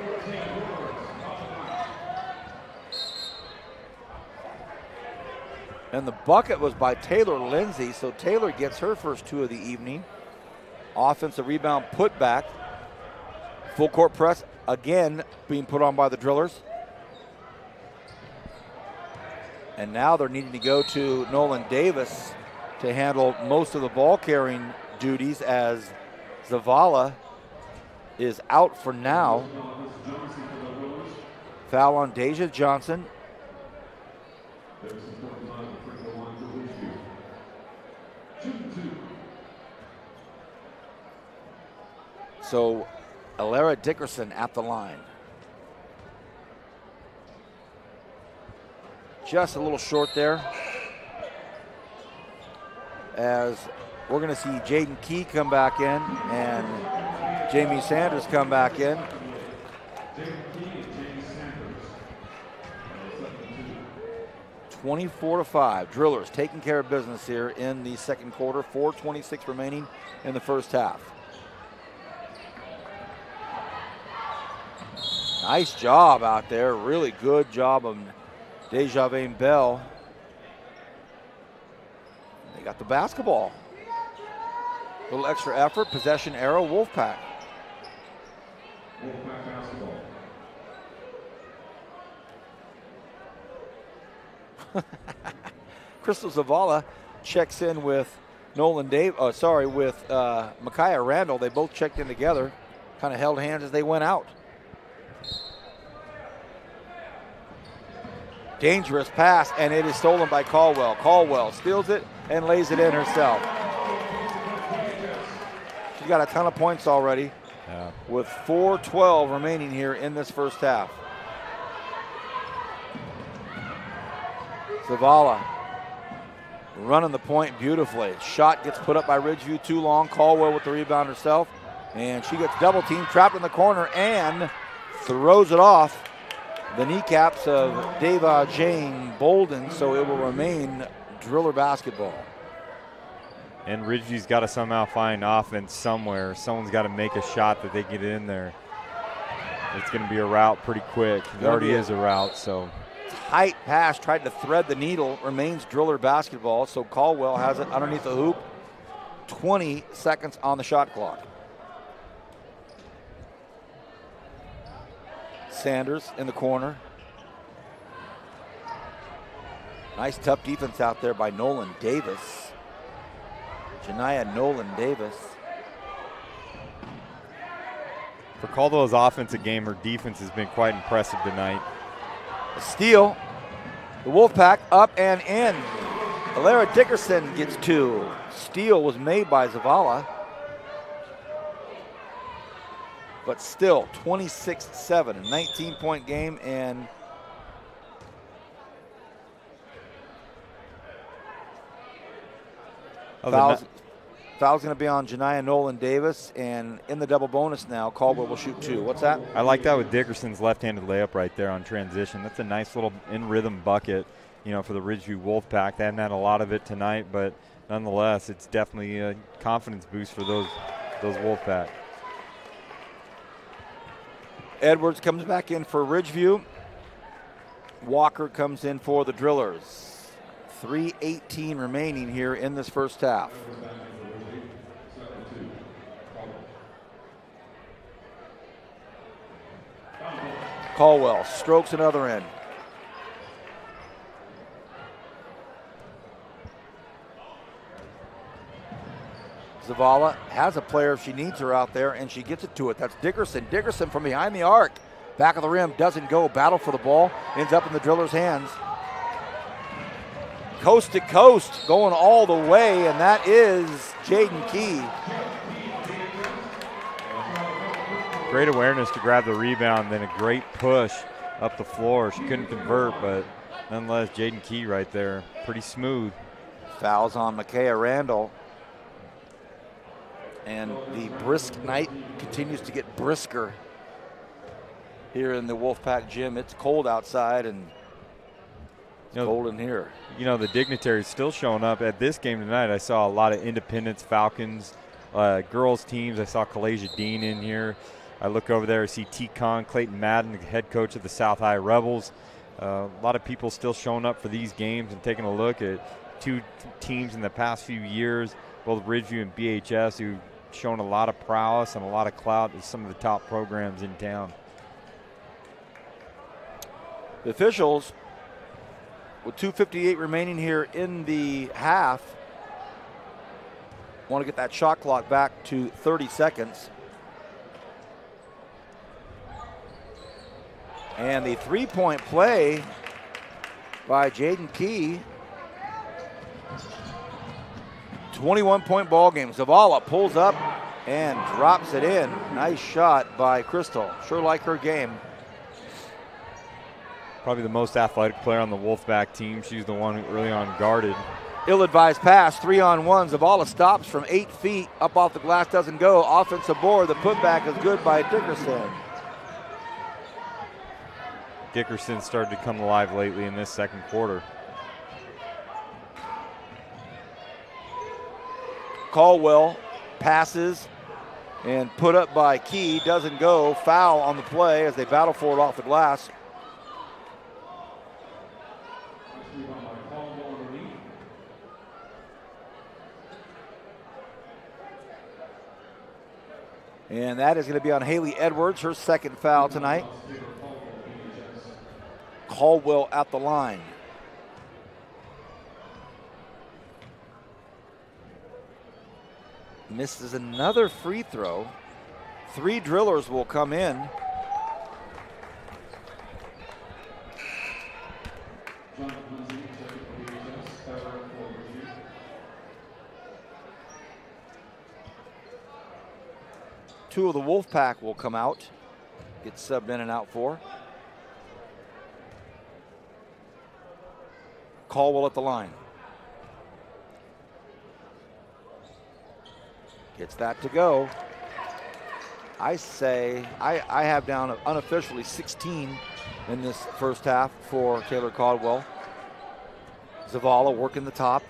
And the bucket was by Taylor Lindsay, so Taylor gets her first two of the evening. Offensive rebound put back. Full court press again being put on by the Drillers. And now they're needing to go to Nolan Davis to handle most of the ball carrying duties, as Zavala is out for now. Foul on Deja Johnson. So Alara Dickerson at the line. Just a little short there, as we're going to see Jaden Key come back in and Jamie Sanders come back in. (24-5). Drillers taking care of business here in the second quarter. 4:26 remaining in the first half. Nice job out there. Really good job of Desjavain Bell. They got the basketball. A little extra effort. Possession arrow. Wolfpack. Wolfpack basketball. Crystal Zavala checks in with with Micaiah Randall. They both checked in together. Kind of held hands as they went out. Dangerous pass, and it is stolen by Caldwell. Caldwell steals it and lays it in herself. She's got a ton of points already, with 4:12 remaining here in this first half. Zavala running the point beautifully. Shot gets put up by Ridgeview too long. Caldwell with the rebound herself. And she gets double teamed, trapped in the corner, and throws it off the kneecaps of Deva Jane Bolden, so it will remain Driller basketball. And Ridgeview's got to somehow find offense somewhere. Someone's got to make a shot that they get in there. It's going to be a route pretty quick. It already is a route, so. Tight pass, tried to thread the needle, remains Driller basketball, so Caldwell has it underneath the hoop. 20 seconds on the shot clock. Sanders in the corner. Nice tough defense out there by Nolan Davis. Janiyah Nolan Davis. For Caldwell's offensive game, her defense has been quite impressive tonight. A steal. The Wolfpack up and in. Alara Dickerson gets two. Steal was made by Zavala. But still, 26-7, a 19-point game, and foul's going to be on Janiyah Nolan Davis, and in the double bonus now, Caldwell will shoot two. What's that? I like that with Dickerson's left-handed layup right there on transition. That's a nice little in-rhythm bucket, for the Ridgeview Wolfpack. They hadn't had a lot of it tonight, but nonetheless, it's definitely a confidence boost for those Wolfpack. Edwards comes back in for Ridgeview. Walker comes in for the Drillers. 3:18 remaining here in this first half. Caldwell strokes another in. Zavala has a player if she needs her out there, and she gets it to it. That's Dickerson. Dickerson from behind the arc. Back of the rim, doesn't go. Battle for the ball. Ends up in the Drillers' hands. Coast to coast, going all the way, and that is Jaden Key. Great awareness to grab the rebound, then a great push up the floor. She couldn't convert, but nonetheless, Jaden Key right there. Pretty smooth. Fouls on Micaiah Randall. And the brisk night continues to get brisker here in the Wolfpack gym. It's cold outside and it's cold in here. The dignitaries still showing up at this game tonight. I saw a lot of Independence Falcons, girls teams. I saw Kalasia Dean in here. I look over there, I see T-Con, Clayton Madden, the head coach of the South High Rebels. A lot of people still showing up for these games and taking a look at two teams in the past few years, both Ridgeview and BHS, who've shown a lot of prowess and a lot of clout as some of the top programs in town. The officials, with 2:58 remaining here in the half, want to get that shot clock back to 30 seconds. And the three-point play by Jaden Key. 21-point ball game. Zavala pulls up and drops it in. Nice shot by Crystal. Sure like her game. Probably the most athletic player on the Wolfpack team. She's the one who early on guarded. Ill-advised pass, 3-on-1. Zavala stops from 8 feet. Up off the glass, doesn't go. Offensive board. The putback is good by Dickerson. Dickerson started to come alive lately in this second quarter. Caldwell passes and put up by Key. Doesn't go. Foul on the play as they battle for it off the glass. And that is going to be on Haley Edwards, her second foul tonight. Caldwell at the line. Misses another free throw. 3 Drillers will come in. Two of the Wolfpack will come out. Get subbed in and out for. Caldwell at the line. Gets that to go. I say, I have down unofficially 16 in this first half for Taylor Caldwell. Zavala working the top.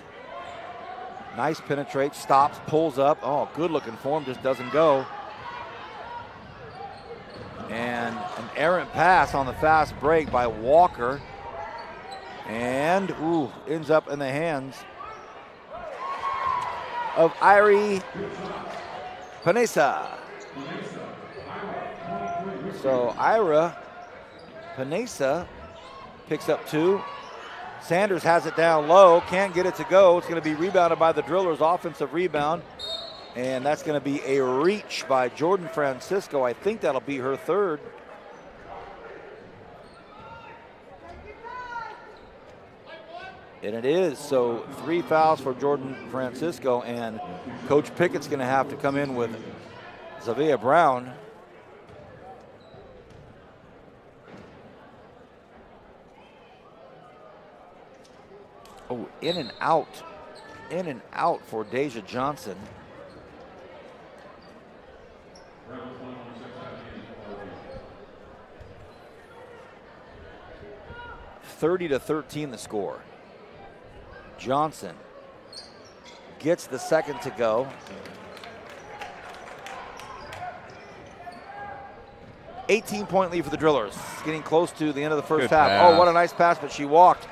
Nice penetrate, stops, pulls up. Oh, good looking for him, just doesn't go. And an errant pass on the fast break by Walker. And, ends up in the hands of Irie Panesa. So Ira Panesa picks up 2. Sanders has it down low, can't get it to go. It's going to be rebounded by the Drillers, offensive rebound. And that's going to be a reach by Jordan Francisco. I think that'll be her third. And it is, so 3 fouls for Jordan Francisco, and Coach Pickett's going to have to come in with Zavia Brown. Oh, in and out for Deja Johnson. (30-13) the score. Johnson gets the second to go. 18-point lead for the Drillers. Getting close to the end of the first half. Pass. Oh, what a nice pass, but she walked.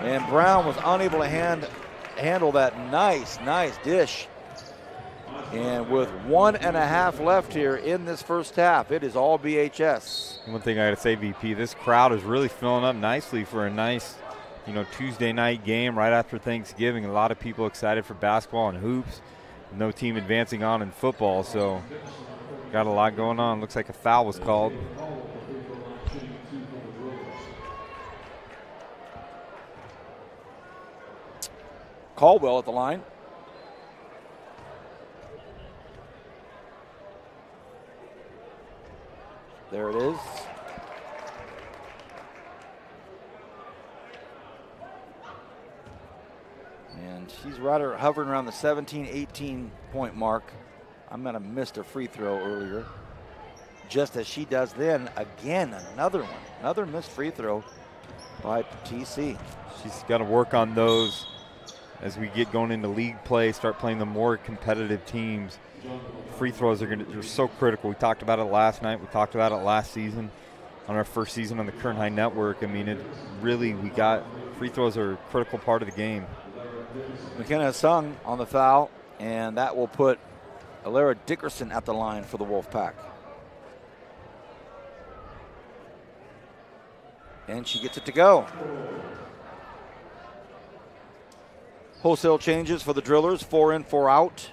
And Brown was unable to handle that nice dish. And with 1.5 left here in this first half, it is all BHS. One thing I got to say, VP, this crowd is really filling up nicely for a nice, Tuesday night game right after Thanksgiving. A lot of people excited for basketball and hoops. No team advancing on in football, so got a lot going on. Looks like a foul was called. Caldwell at the line. There it is. And she's hovering around the 17, 18 point mark. I might have missed a free throw earlier. Just as she does then, again, another one. Another missed free throw by TC. She's got to work on those as we get going into league play, start playing the more competitive teams. Free throws they're so critical. We talked about it last night. We talked about it last season on our first season on the Kern High Network. I mean, free throws are a critical part of the game. McKenna Sung on the foul, and that will put Alara Dickerson at the line for the Wolfpack. And she gets it to go. Wholesale changes for the Drillers, 4 in, 4 out.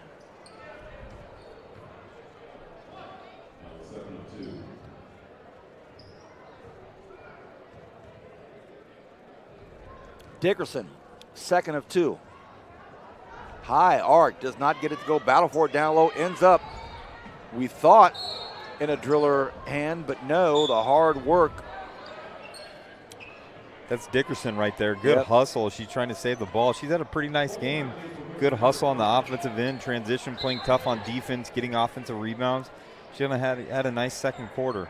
Dickerson, second of 2. High arc, does not get it to go. Battle for it down low, ends up, we thought, in a Driller hand, but no, the hard work. That's Dickerson right there. Good hustle. She's trying to save the ball. She's had a pretty nice game. Good hustle on the offensive end, transition, playing tough on defense, getting offensive rebounds. She had a nice second quarter.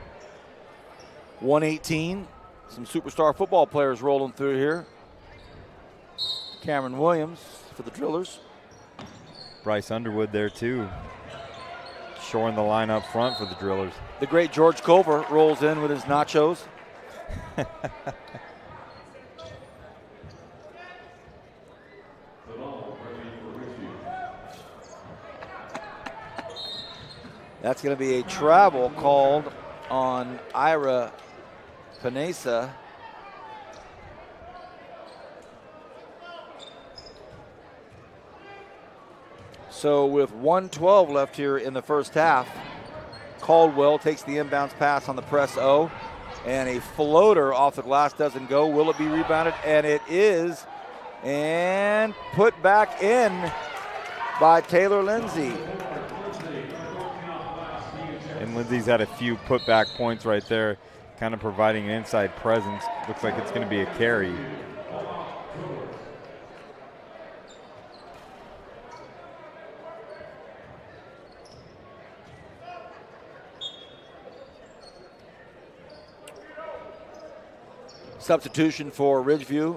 118. Some superstar football players rolling through here. Cameron Williams for the Drillers. Bryce Underwood there too. Shoring the line up front for the Drillers. The great George Culver rolls in with his nachos. That's going to be a travel called on Ira Panesa. So with 1:12 left here in the first half, Caldwell takes the inbounds pass on the press O, and a floater off the glass doesn't go. Will it be rebounded? And it is, and put back in by Taylor Lindsay. And Lindsay's had a few putback points right there, kind of providing an inside presence. Looks like it's going to be a carry. Substitution for Ridgeview.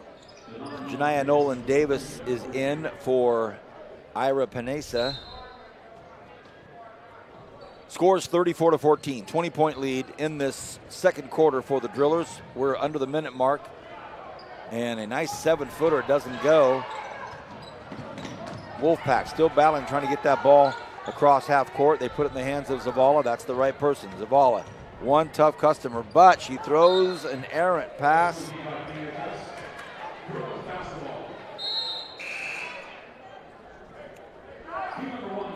Janiyah Nolan Davis is in for Ira Panesa. Scores 34-14, 20-point lead in this second quarter for the Drillers. We're under the minute mark, and a nice 7-footer doesn't go. Wolfpack still battling, trying to get that ball across half court. They put it in the hands of Zavala. That's the right person. Zavala, one tough customer, but she throws an errant pass.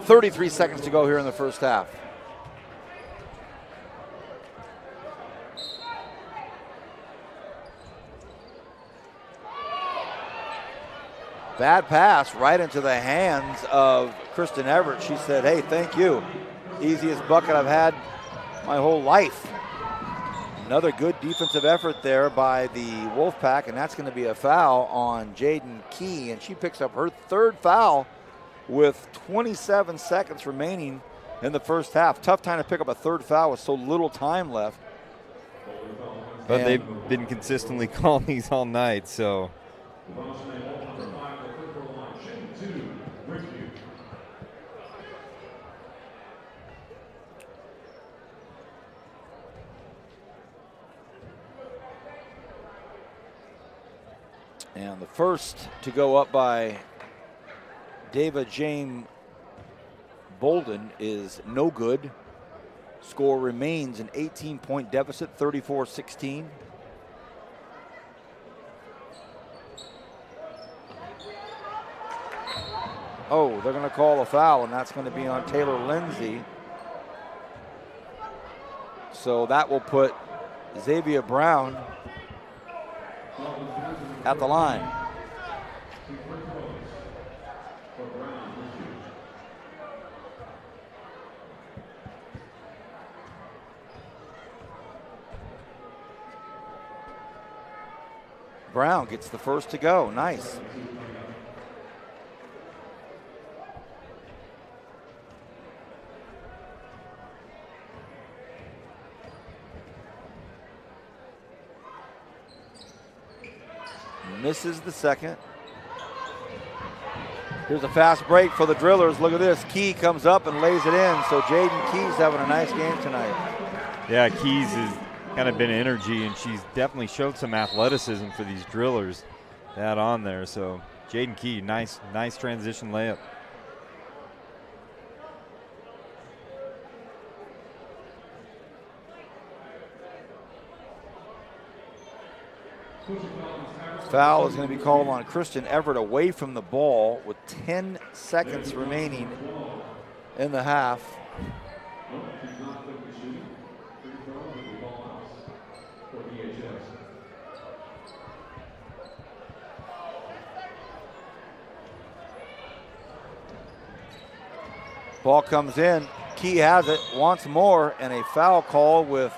.33 seconds to go here in the first half. Bad pass right into the hands of Kristen Everett. She said, hey, thank you. Easiest bucket I've had my whole life. Another good defensive effort there by the Wolfpack, and that's going to be a foul on Jaden Key, and she picks up her third foul with 27 seconds remaining in the first half. Tough time to pick up a third foul with so little time left. But they've been consistently calling these all night, so. And the first to go up by David James Bolden is no good. Score remains an 18-point deficit, 34-16. Oh, they're going to call a foul, and that's going to be on Taylor Lindsay. So that will put Xavier Brown at the line. Brown gets the first to go. Nice. Misses the second. Here's a fast break for the Drillers. Look at this. Key comes up and lays it in. So Jaden Key's having a nice game tonight. Yeah, Keys has kind of been energy, and she's definitely showed some athleticism for these Drillers. That on there. So Jaden Key, nice transition layup. Foul is going to be called on Kristen Everett away from the ball with 10 seconds remaining in the half. Ball comes in. Key has it, wants more, and a foul call with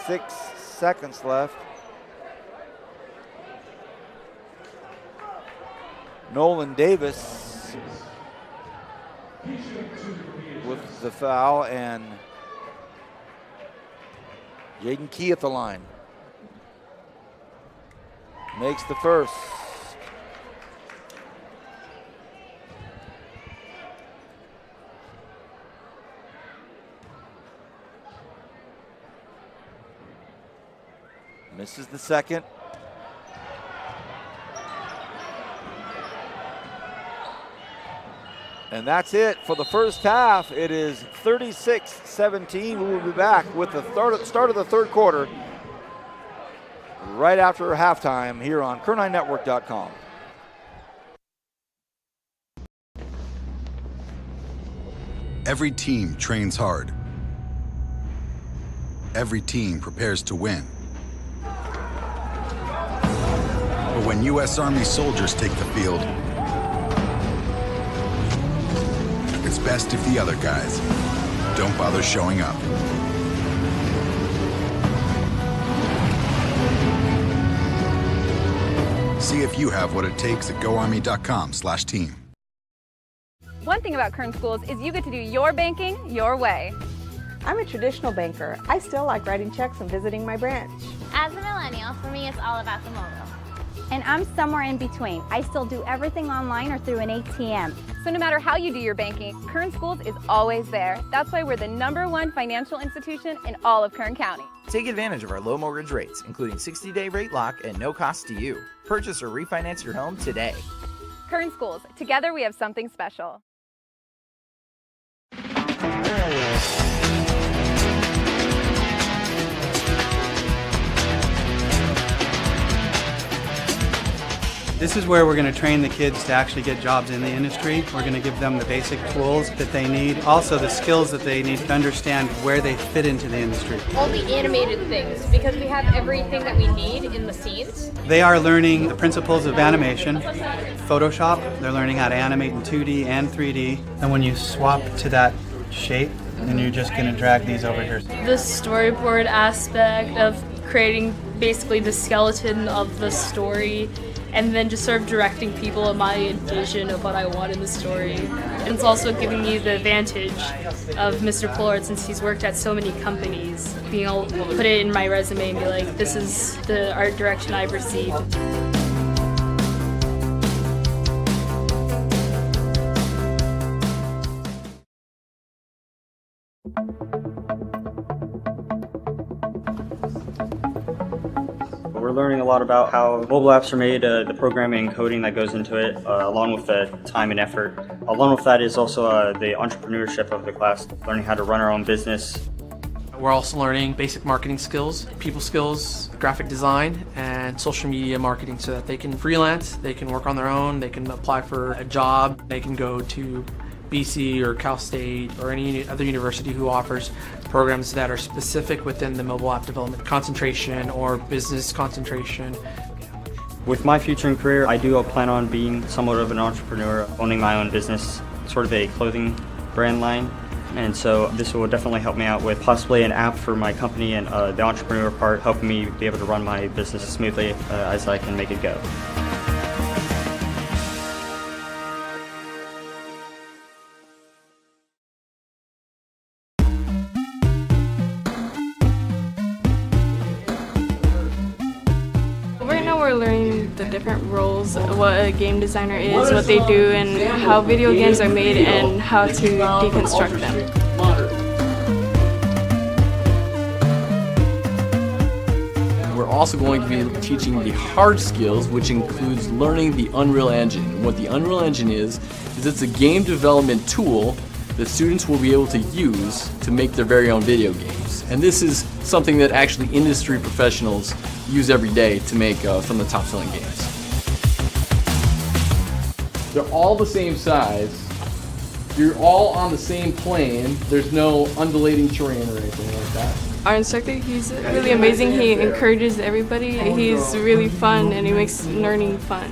6 seconds left. Nolan Davis with the foul, and Jaden Key at the line. Makes the first. Misses the second. And that's it for the first half. It is 36-17. We will be back with the start of the third quarter right after halftime here on Kern9Network.com. Every team trains hard. Every team prepares to win. But when U.S. Army soldiers take the field, it's best if the other guys don't bother showing up. See if you have what it takes at GoArmy.com/team. One thing about Kern Schools is you get to do your banking your way. I'm a traditional banker. I still like writing checks and visiting my branch. As a millennial, for me, it's all about the mobile. And I'm somewhere in between. I still do everything online or through an ATM. So no matter how you do your banking, Kern Schools is always there. That's why we're the #1 financial institution in all of Kern County. Take advantage of our low mortgage rates, including 60-day rate lock and no cost to you. Purchase or refinance your home today. Kern Schools, together we have something special. This is where we're going to train the kids to actually get jobs in the industry. We're going to give them the basic tools that they need, also the skills that they need to understand where they fit into the industry. All the animated things, because we have everything that we need in the scenes. They are learning the principles of animation, Photoshop. They're learning how to animate in 2D and 3D. And when you swap to that shape, then you're just going to drag these over here. The storyboard aspect of creating basically the skeleton of the story, and then just sort of directing people in my vision of what I want in the story. And it's also giving me the advantage of Mr. Pollard, since he's worked at so many companies, being able to put it in my resume and be like, this is the art direction I've received. We're learning a lot about how mobile apps are made, the programming and coding that goes into it, along with the time and effort. Along with that is also the entrepreneurship of the class, learning how to run our own business. We're also learning basic marketing skills, people skills, graphic design, and social media marketing so that they can freelance, they can work on their own, they can apply for a job, they can go to BC or Cal State or any other university who offers programs that are specific within the mobile app development concentration or business concentration. With my future and career, I do plan on being somewhat of an entrepreneur, owning my own business, sort of a clothing brand line. And so this will definitely help me out with possibly an app for my company, and the entrepreneur part helping me be able to run my business as smoothly as I can make it go. We're learning the different roles, what a game designer is, what they do, and how video games are made, and how to deconstruct them. We're also going to be teaching the hard skills, which includes learning the Unreal Engine. What the Unreal Engine is it's a game development tool that students will be able to use to make their very own video games. And this is something that actually industry professionals use every day to make some of the top-selling games. They're all the same size. You're all on the same plane. There's no undulating terrain or anything like that. Our instructor, he's really amazing. He encourages everybody. He's really fun, and he makes learning fun.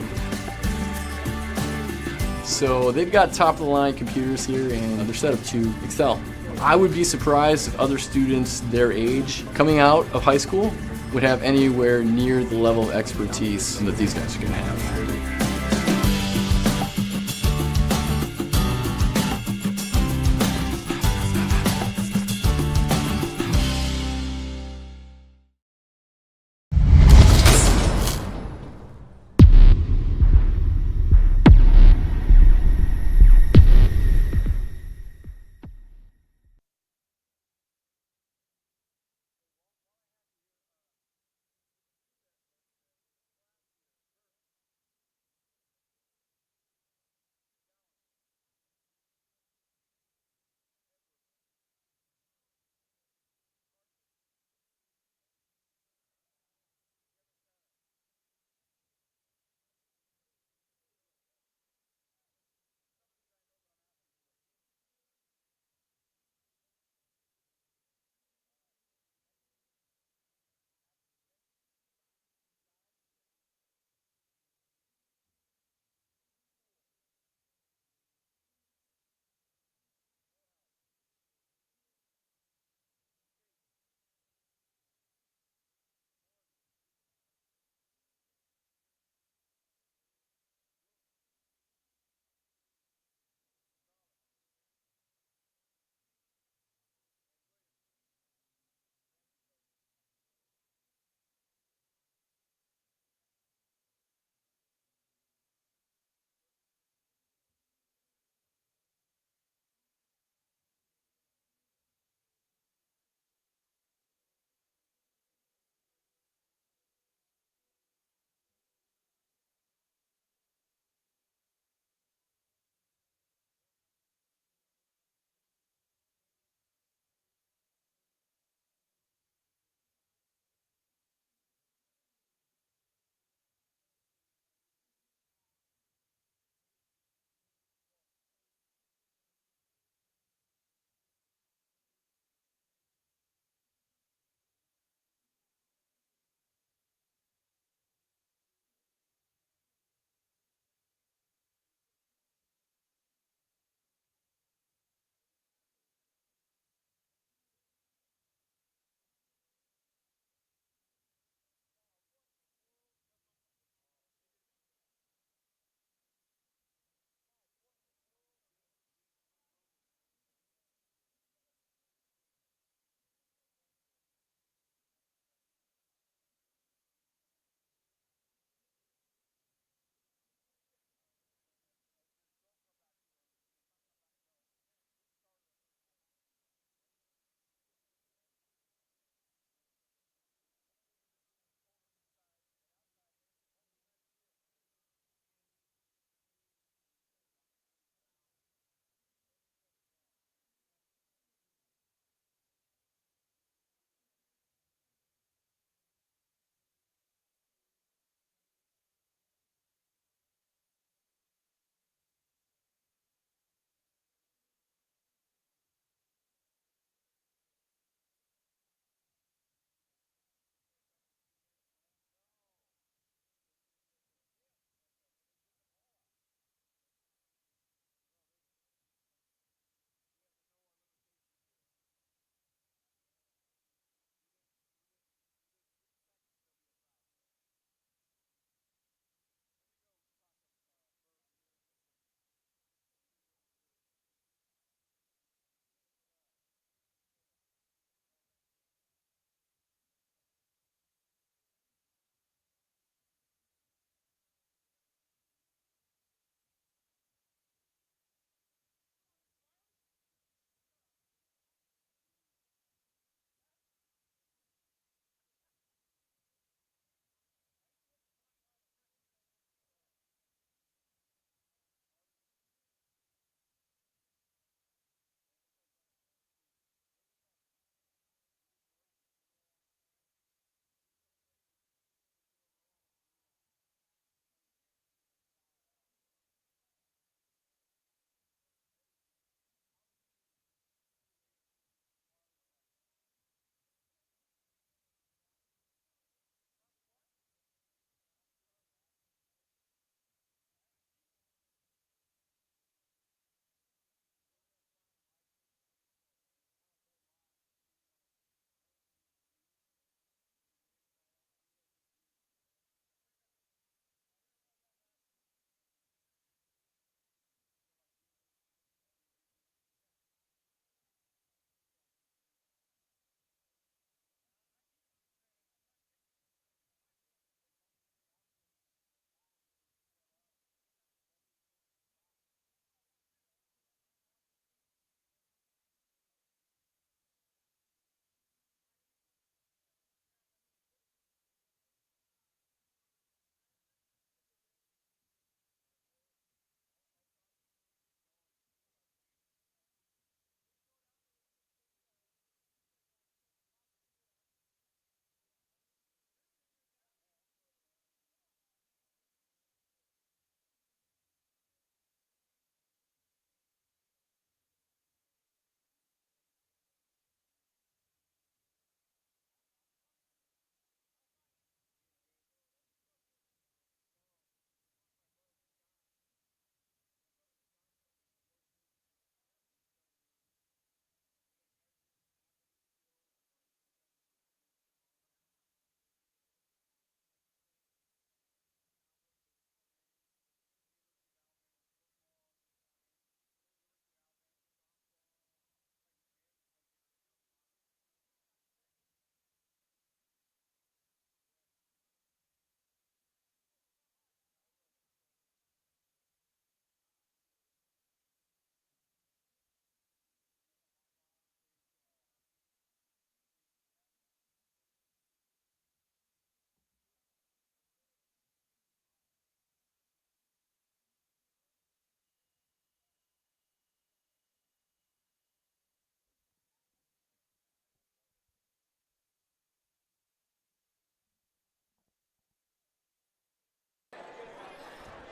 So they've got top-of-the-line computers here, and they're set up to excel. I would be surprised if other students their age coming out of high school would have anywhere near the level of expertise that these guys are going to have.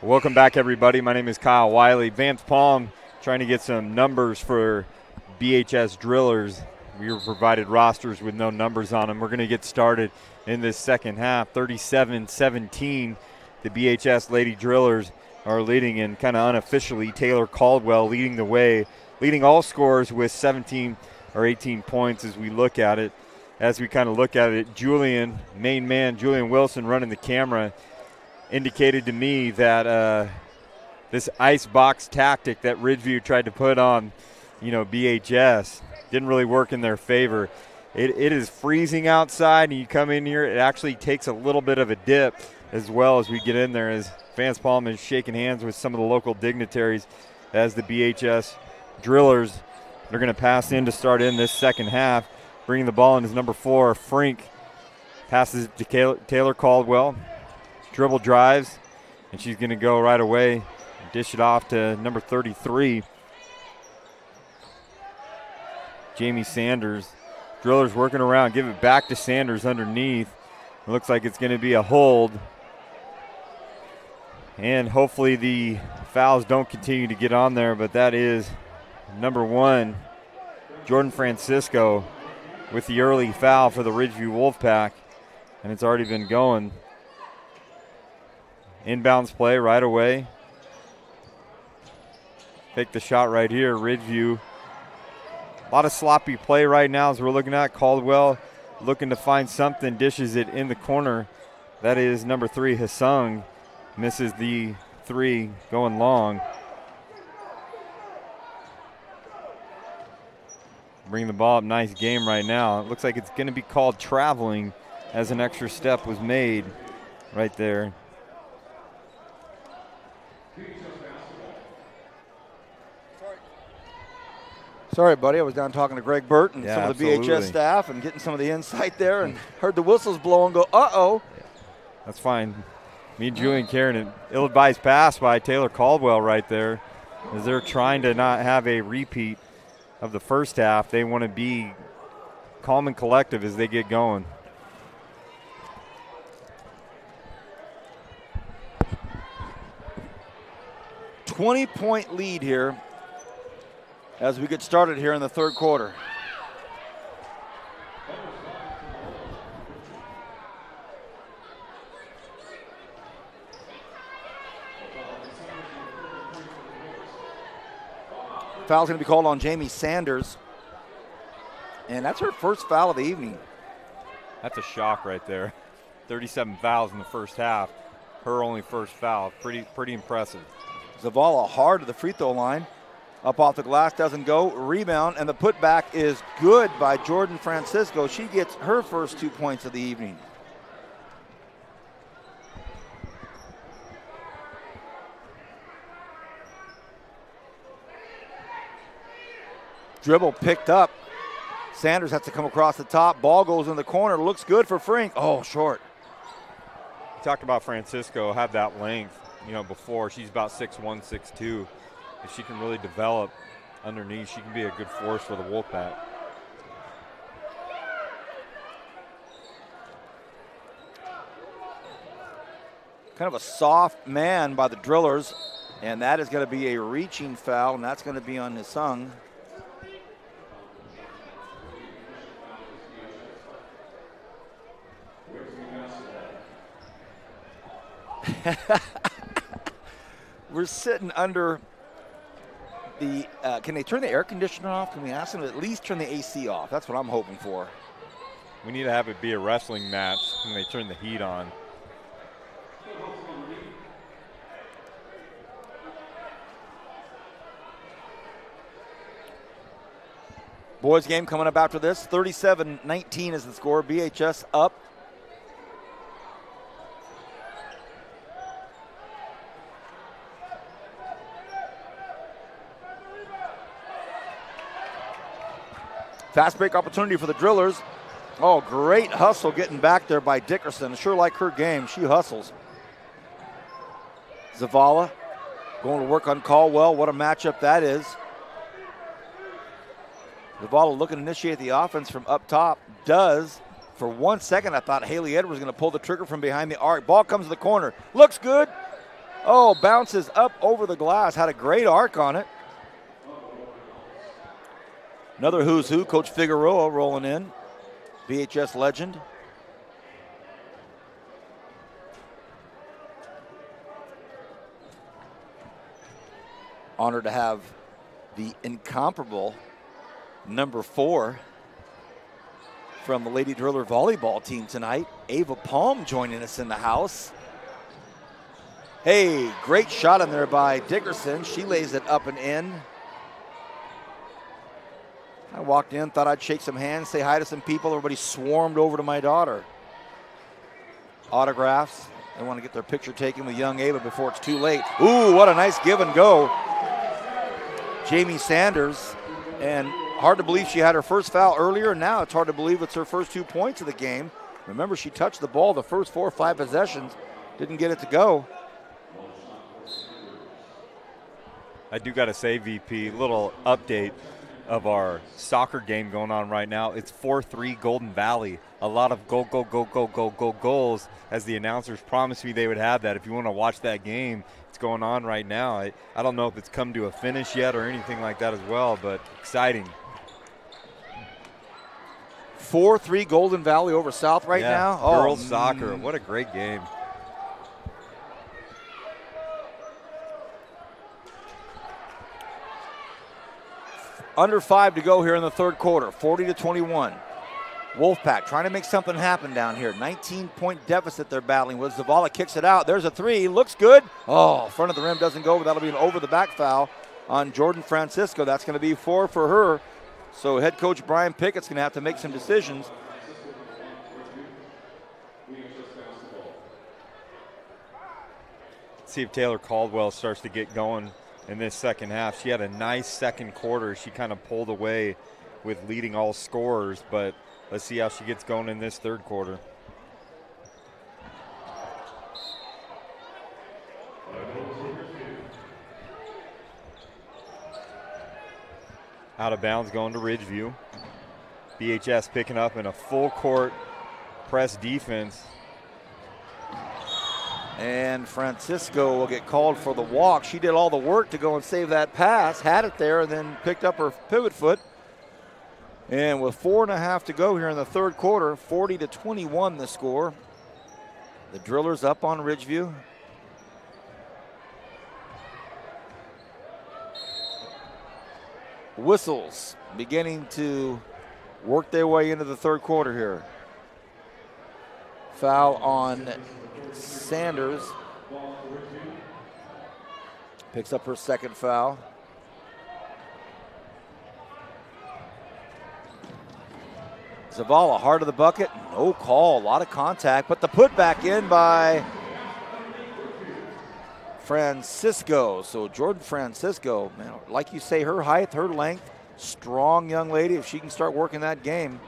Welcome back, everybody. My name is Kyle Wiley. Vance Palm trying to get some numbers for BHS drillers. We were provided rosters with no numbers on them. We're going to get started in this second half. 37-17, the BHS Lady Drillers are leading, and kind of unofficially Taylor Caldwell leading the way, leading all scorers with 17 or 18 points as we look at it. As we kind of look at it, Julian, main man, Julian Wilson running the camera, indicated to me that this ice box tactic that Ridgeview tried to put on, BHS didn't really work in their favor. It is freezing outside, and you come in here, it actually takes a little bit of a dip as well as we get in there, as Vance Palm is shaking hands with some of the local dignitaries as the BHS drillers. They're going to pass in to start in this second half. Bringing the ball in is number 4, Frink. Passes it to Taylor Caldwell. Dribble drives, and she's going to go right away and dish it off to number 33, Jamie Sanders. Drillers working around, give it back to Sanders underneath. It looks like it's going to be a hold. And hopefully the fouls don't continue to get on there, but that is number 1, Jordan Francisco, with the early foul for the Ridgeview Wolfpack, and it's already been going. Inbounds play right away. Take the shot right here, Ridgeview. A lot of sloppy play right now as we're looking at. Caldwell looking to find something, dishes it in the corner. That is number 3, Hasung. Misses the 3 going long. Bring the ball up, nice game right now. It looks like it's going to be called traveling as an extra step was made right there. Sorry, buddy. I was down talking to Greg Burt and some of the absolutely. BHS staff and getting some of the insight there, and heard the whistles blow and go, uh-oh. That's fine. Me and Julian Karen, an ill-advised pass by Taylor Caldwell right there, as they're trying to not have a repeat of the first half. They want to be calm and collective as they get going. $20-point lead here as we get started here in the third quarter. Foul's going to be called on Jamie Sanders, and that's her first foul of the evening. That's a shock right there. 37 fouls in the first half. Her only first foul. Pretty impressive. Zavala hard to the free throw line. Up off the glass, doesn't go. Rebound, and the putback is good by Jordan Francisco. She gets her first 2 points of the evening. Dribble picked up. Sanders has to come across the top. Ball goes in the corner. Looks good for Frink. Oh, short. You talked about Francisco, have that length, before. She's about 6'1", 6'2". If she can really develop underneath, she can be a good force for the Wolfpack. Kind of a soft man by the Drillers, and that is going to be a reaching foul, and that's going to be on Hasung. We're sitting under the, can they turn the air conditioner off? Can we ask them to at least turn the AC off? That's what I'm hoping for. We need to have it be a wrestling match when they turn the heat on. Boys game coming up after this. 37-19 is the score. BHS up. Fast break opportunity for the Drillers. Oh, great hustle getting back there by Dickerson. Sure like her game. She hustles. Zavala going to work on Caldwell. What a matchup that is. Zavala looking to initiate the offense from up top. Does. For 1 second, I thought Haley Edwards was going to pull the trigger from behind the arc. Ball comes to the corner. Looks good. Oh, bounces up over the glass. Had a great arc on it. Another who's who, Coach Figueroa rolling in. BHS legend. Honored to have the incomparable number 4 from the Lady Driller volleyball team tonight, Ava Palm, joining us in the house. Hey, great shot in there by Dickerson. She lays it up and in. I walked in, thought I'd shake some hands, say hi to some people. Everybody swarmed over to my daughter. Autographs. They want to get their picture taken with young Ava before it's too late. Ooh, what a nice give and go. Jamie Sanders, and hard to believe she had her first foul earlier, and now it's hard to believe it's her first 2 points of the game. Remember, she touched the ball the first 4 or 5 possessions, didn't get it to go. I do got to say, VP, little update of our soccer game going on right now. It's 4-3 Golden Valley. A lot of go, go, go, go, go, go goals, as the announcers promised me they would have that. If you want to watch that game, it's going on right now. I don't know if it's come to a finish yet or anything like that as well, but exciting. 4-3 Golden Valley over South right now. Girls soccer. What a great game. Under 5 to go here in the third quarter, 40-21. Wolfpack trying to make something happen down here. 19-point deficit they're battling with. Zavala kicks it out. There's a 3. Looks good. Oh, front of the rim doesn't go, but that'll be an over-the-back foul on Jordan Francisco. That's going to be 4 for her. So head coach Brian Pickett's going to have to make some decisions. See if Taylor Caldwell starts to get going in this second half. She had a nice second quarter. She kind of pulled away with leading all scorers, but let's see how she gets going in this third quarter. Out of bounds going to Ridgeview. BHS picking up in a full court press defense. And Francisco will get called for the walk. She did all the work to go and save that pass, had it there, and then picked up her pivot foot. And with 4.5 to go here in the third quarter, 40-21 the score. The Drillers up on Ridgeview. Whistles beginning to work their way into the third quarter here. Foul on Sanders. Picks up her second foul. Zavala, hard of the bucket, no call, a lot of contact, but the putback in by Francisco. So Jordan Francisco, man, like you say, her height, her length, strong young lady. If she can start working that game.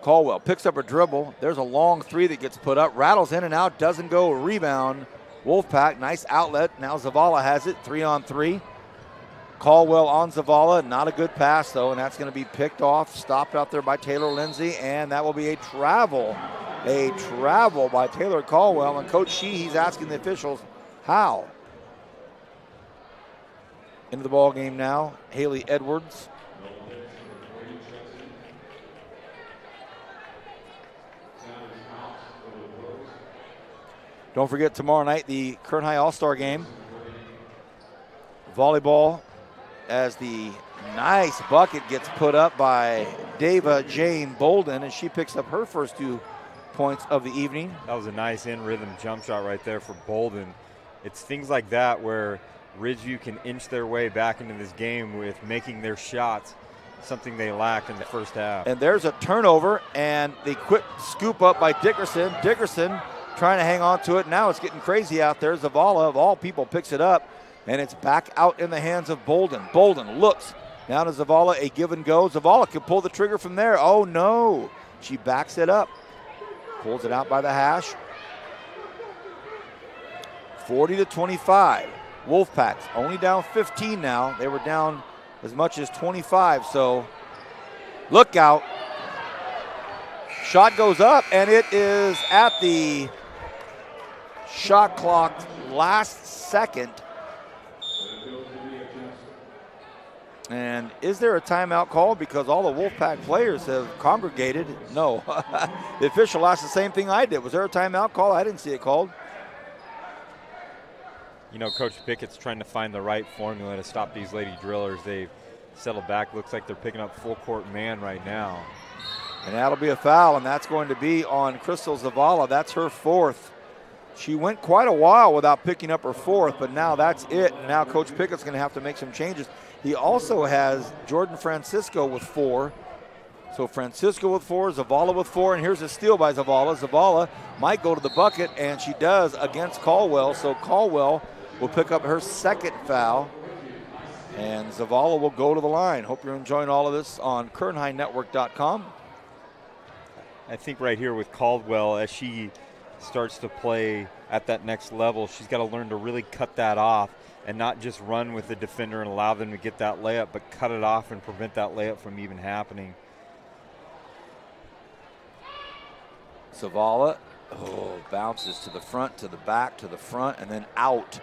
Caldwell picks up a dribble. There's a long 3 that gets put up, rattles in and out, doesn't go. Rebound. Wolfpack, nice outlet. Now Zavala has it, 3-on-3. Caldwell on Zavala, not a good pass though, and that's going to be picked off, stopped out there by Taylor Lindsay, and that will be a travel by Taylor Caldwell. And Coach Shee, he's asking the officials, how? Into the ball game now, Haley Edwards. Don't forget tomorrow night the Kern High All-Star game. Volleyball, as the nice bucket gets put up by Dava Jane Bolden, and she picks up her first 2 points of the evening. That was a nice in-rhythm jump shot right there for Bolden. It's things like that where Ridgeview can inch their way back into this game with making their shots, something they lacked in the first half. And there's a turnover, and the quick scoop up by Dickerson. Dickerson trying to hang on to it. Now it's getting crazy out there. Zavala, of all people, picks it up, and it's back out in the hands of Bolden. Bolden looks down to Zavala, a give and go. Zavala can pull the trigger from there. Oh, no. She backs it up. Pulls it out by the hash. 40-25. Wolfpack's only down 15 now. They were down as much as 25, so look out. Shot goes up, and it is at the Shot clock last second. And is there a timeout called? Because all the Wolfpack players have congregated. No. The official asked the same thing I did. Was there a timeout call? I didn't see it called. You know, Coach Pickett's trying to find the right formula to stop these Lady Drillers. They've settled back. Looks like they're picking up full court man right now. And that'll be a foul, and that's going to be on Crystal Zavala. That's her fourth. She went quite a while without picking up her fourth, but now that's it. Now Coach Pickett's going to have to make some changes. He also has Jordan Francisco with 4. So Francisco with 4, Zavala with 4, and here's a steal by Zavala. Zavala might go to the bucket, and she does against Caldwell. So Caldwell will pick up her second foul, and Zavala will go to the line. Hope you're enjoying all of this on KernHighNetwork.com. I think right here with Caldwell, as she starts to play at that next level, she's got to learn to really cut that off and not just run with the defender and allow them to get that layup, but cut it off and prevent that layup from even happening. Zavala, bounces to the front, to the back, to the front, and then out.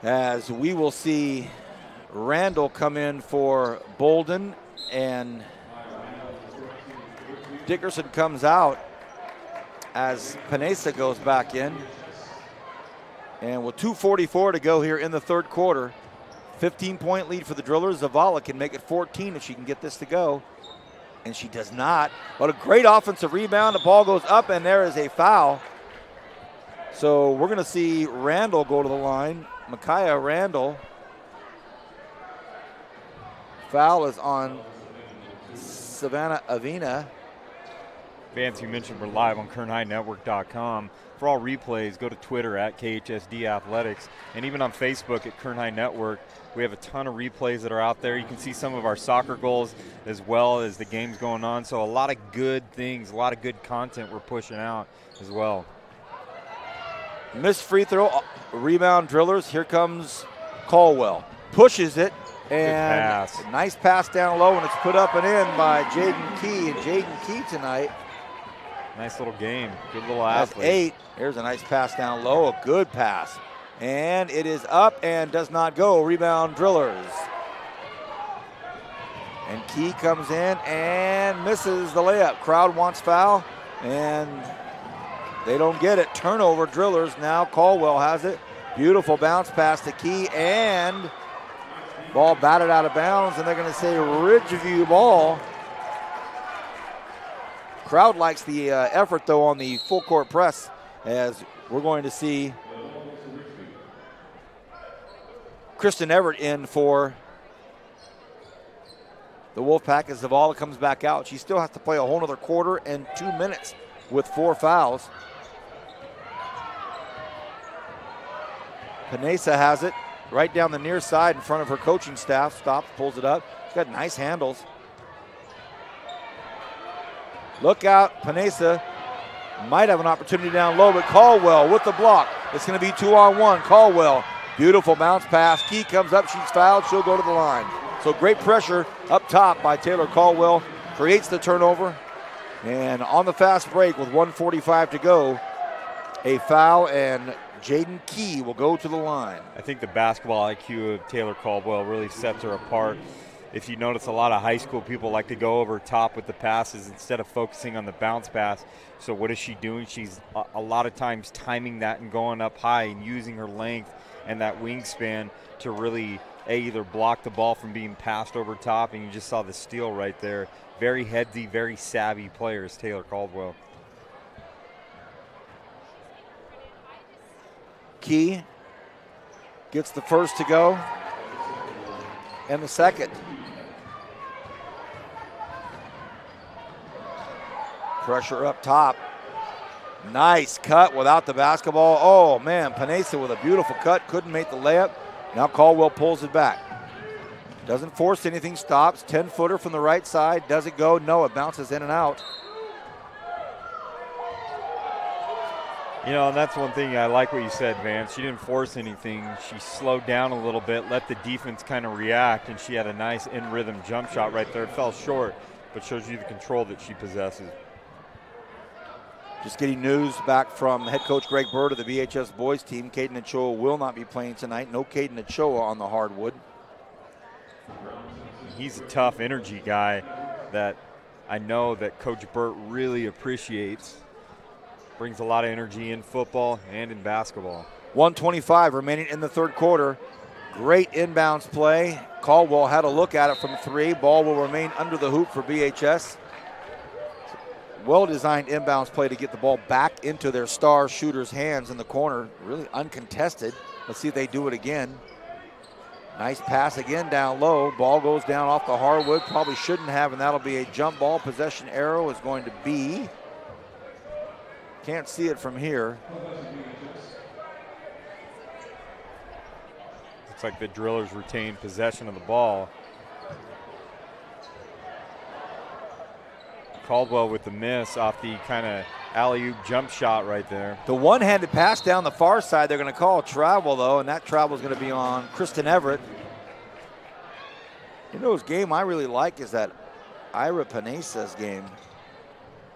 As we will see Randall come in for Bolden, and Dickerson comes out as Panessa goes back in. And with 2:44 to go here in the third quarter, 15-point lead for the Drillers. Zavala can make it 14 if she can get this to go. And she does not. But a great offensive rebound. The ball goes up, and there is a foul. So we're going to see Randall go to the line. Micaiah Randall. Foul is on Savannah Avena. Vance, you mentioned we're live on KernHighNetwork.com. For all replays, go to Twitter at KHSD Athletics, and even on Facebook at Kern High Network. We have a ton of replays that are out there. You can see some of our soccer goals as well as the games going on. So a lot of good things, a lot of good content we're pushing out as well. Missed free throw, rebound Drillers. Here comes Caldwell. Pushes it, and a nice pass down low, and it's put up and in by Jaden Key. And Jaden Key tonight. Nice little game. Good little athlete. 8. Here's a nice pass down low. A good pass. And it is up and does not go. Rebound Drillers. And Key comes in and misses the layup. Crowd wants foul, and they don't get it. Turnover Drillers. Now Caldwell has it. Beautiful bounce pass to Key, and ball batted out of bounds, and they're going to say Ridgeview ball. Crowd likes the effort, though, on the full court press, as we're going to see Kristen Everett in for the Wolfpack as Zavala comes back out. She still has to play a whole other quarter and 2 minutes with 4 fouls. Panessa has it right down the near side in front of her coaching staff. Stops, pulls it up. She's got nice handles. Look out, Panessa might have an opportunity down low, but Caldwell with the block. It's going to be 2-on-1. Caldwell, beautiful bounce pass. Key comes up, she's fouled, she'll go to the line. So great pressure up top by Taylor Caldwell, creates the turnover. And on the fast break with 1:45 to go, a foul, and Jaden Key will go to the line. I think the basketball IQ of Taylor Caldwell really sets her apart. If you notice, a lot of high school people like to go over top with the passes instead of focusing on the bounce pass. So what is she doing? She's a lot of times timing that and going up high and using her length and that wingspan to really either block the ball from being passed over top, and you just saw the steal right there. Very headsy, very savvy player is Taylor Caldwell. Key gets the first to go and the second. Pressure up top. Nice cut without the basketball. Oh, man, Panessa with a beautiful cut. Couldn't make the layup. Now Caldwell pulls it back. Doesn't force anything, stops. 10-footer from the right side. Does it go? No, it bounces in and out. You know, and that's one thing I like what you said, Vance. She didn't force anything. She slowed down a little bit, let the defense kind of react, and she had a nice in-rhythm jump shot right there. It fell short, but shows you the control that she possesses. Just getting news back from head coach Greg Bird of the BHS boys team. Caden Ochoa will not be playing tonight. No Caden Ochoa on the hardwood. He's a tough energy guy that I know that Coach Burt really appreciates. Brings a lot of energy in football and in basketball. 1:25 remaining in the third quarter. Great inbounds play. Caldwell had a look at it from 3. Ball will remain under the hoop for BHS. Well-designed inbounds play to get the ball back into their star shooter's hands in the corner. Really uncontested. Let's see if they do it again. Nice pass again down low. Ball goes down off the hardwood. Probably shouldn't have, and that'll be a jump ball. Possession arrow is going to be. Can't see it from here. Looks like the Drillers retain possession of the ball. Caldwell with the miss off the kind of alley-oop jump shot right there. The one-handed pass down the far side, they're going to call travel, though, and that travel is going to be on Kristen Everett. You know whose game I really like is that Ira Panesa's game.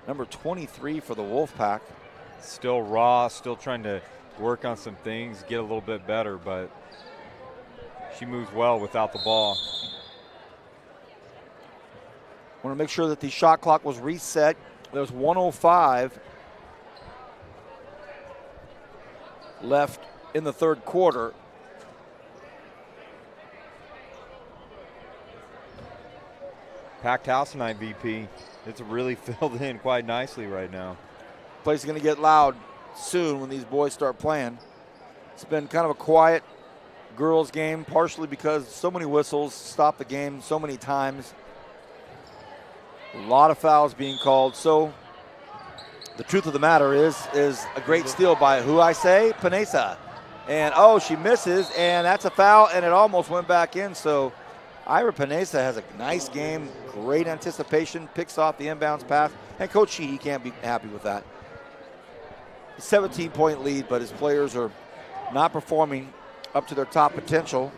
Number 23 for the Wolfpack. Still raw, still trying to work on some things, get a little bit better, but she moves well without the ball. Want to make sure that the shot clock was reset. There's 1:05 left in the third quarter. Packed house tonight, VP. It's really filled in quite nicely right now. Place is going to get loud soon when these boys start playing. It's been kind of a quiet girls game, partially because so many whistles stop the game so many times. A lot of fouls being called. So the truth of the matter is a great steal by who I say? Panesa. And oh, she misses, and that's a foul, and it almost went back in. So Ira Panesa has a nice game, great anticipation, picks off the inbounds pass, and Coach Sheehy can't be happy with that. 17-point lead, but his players are not performing up to their top potential.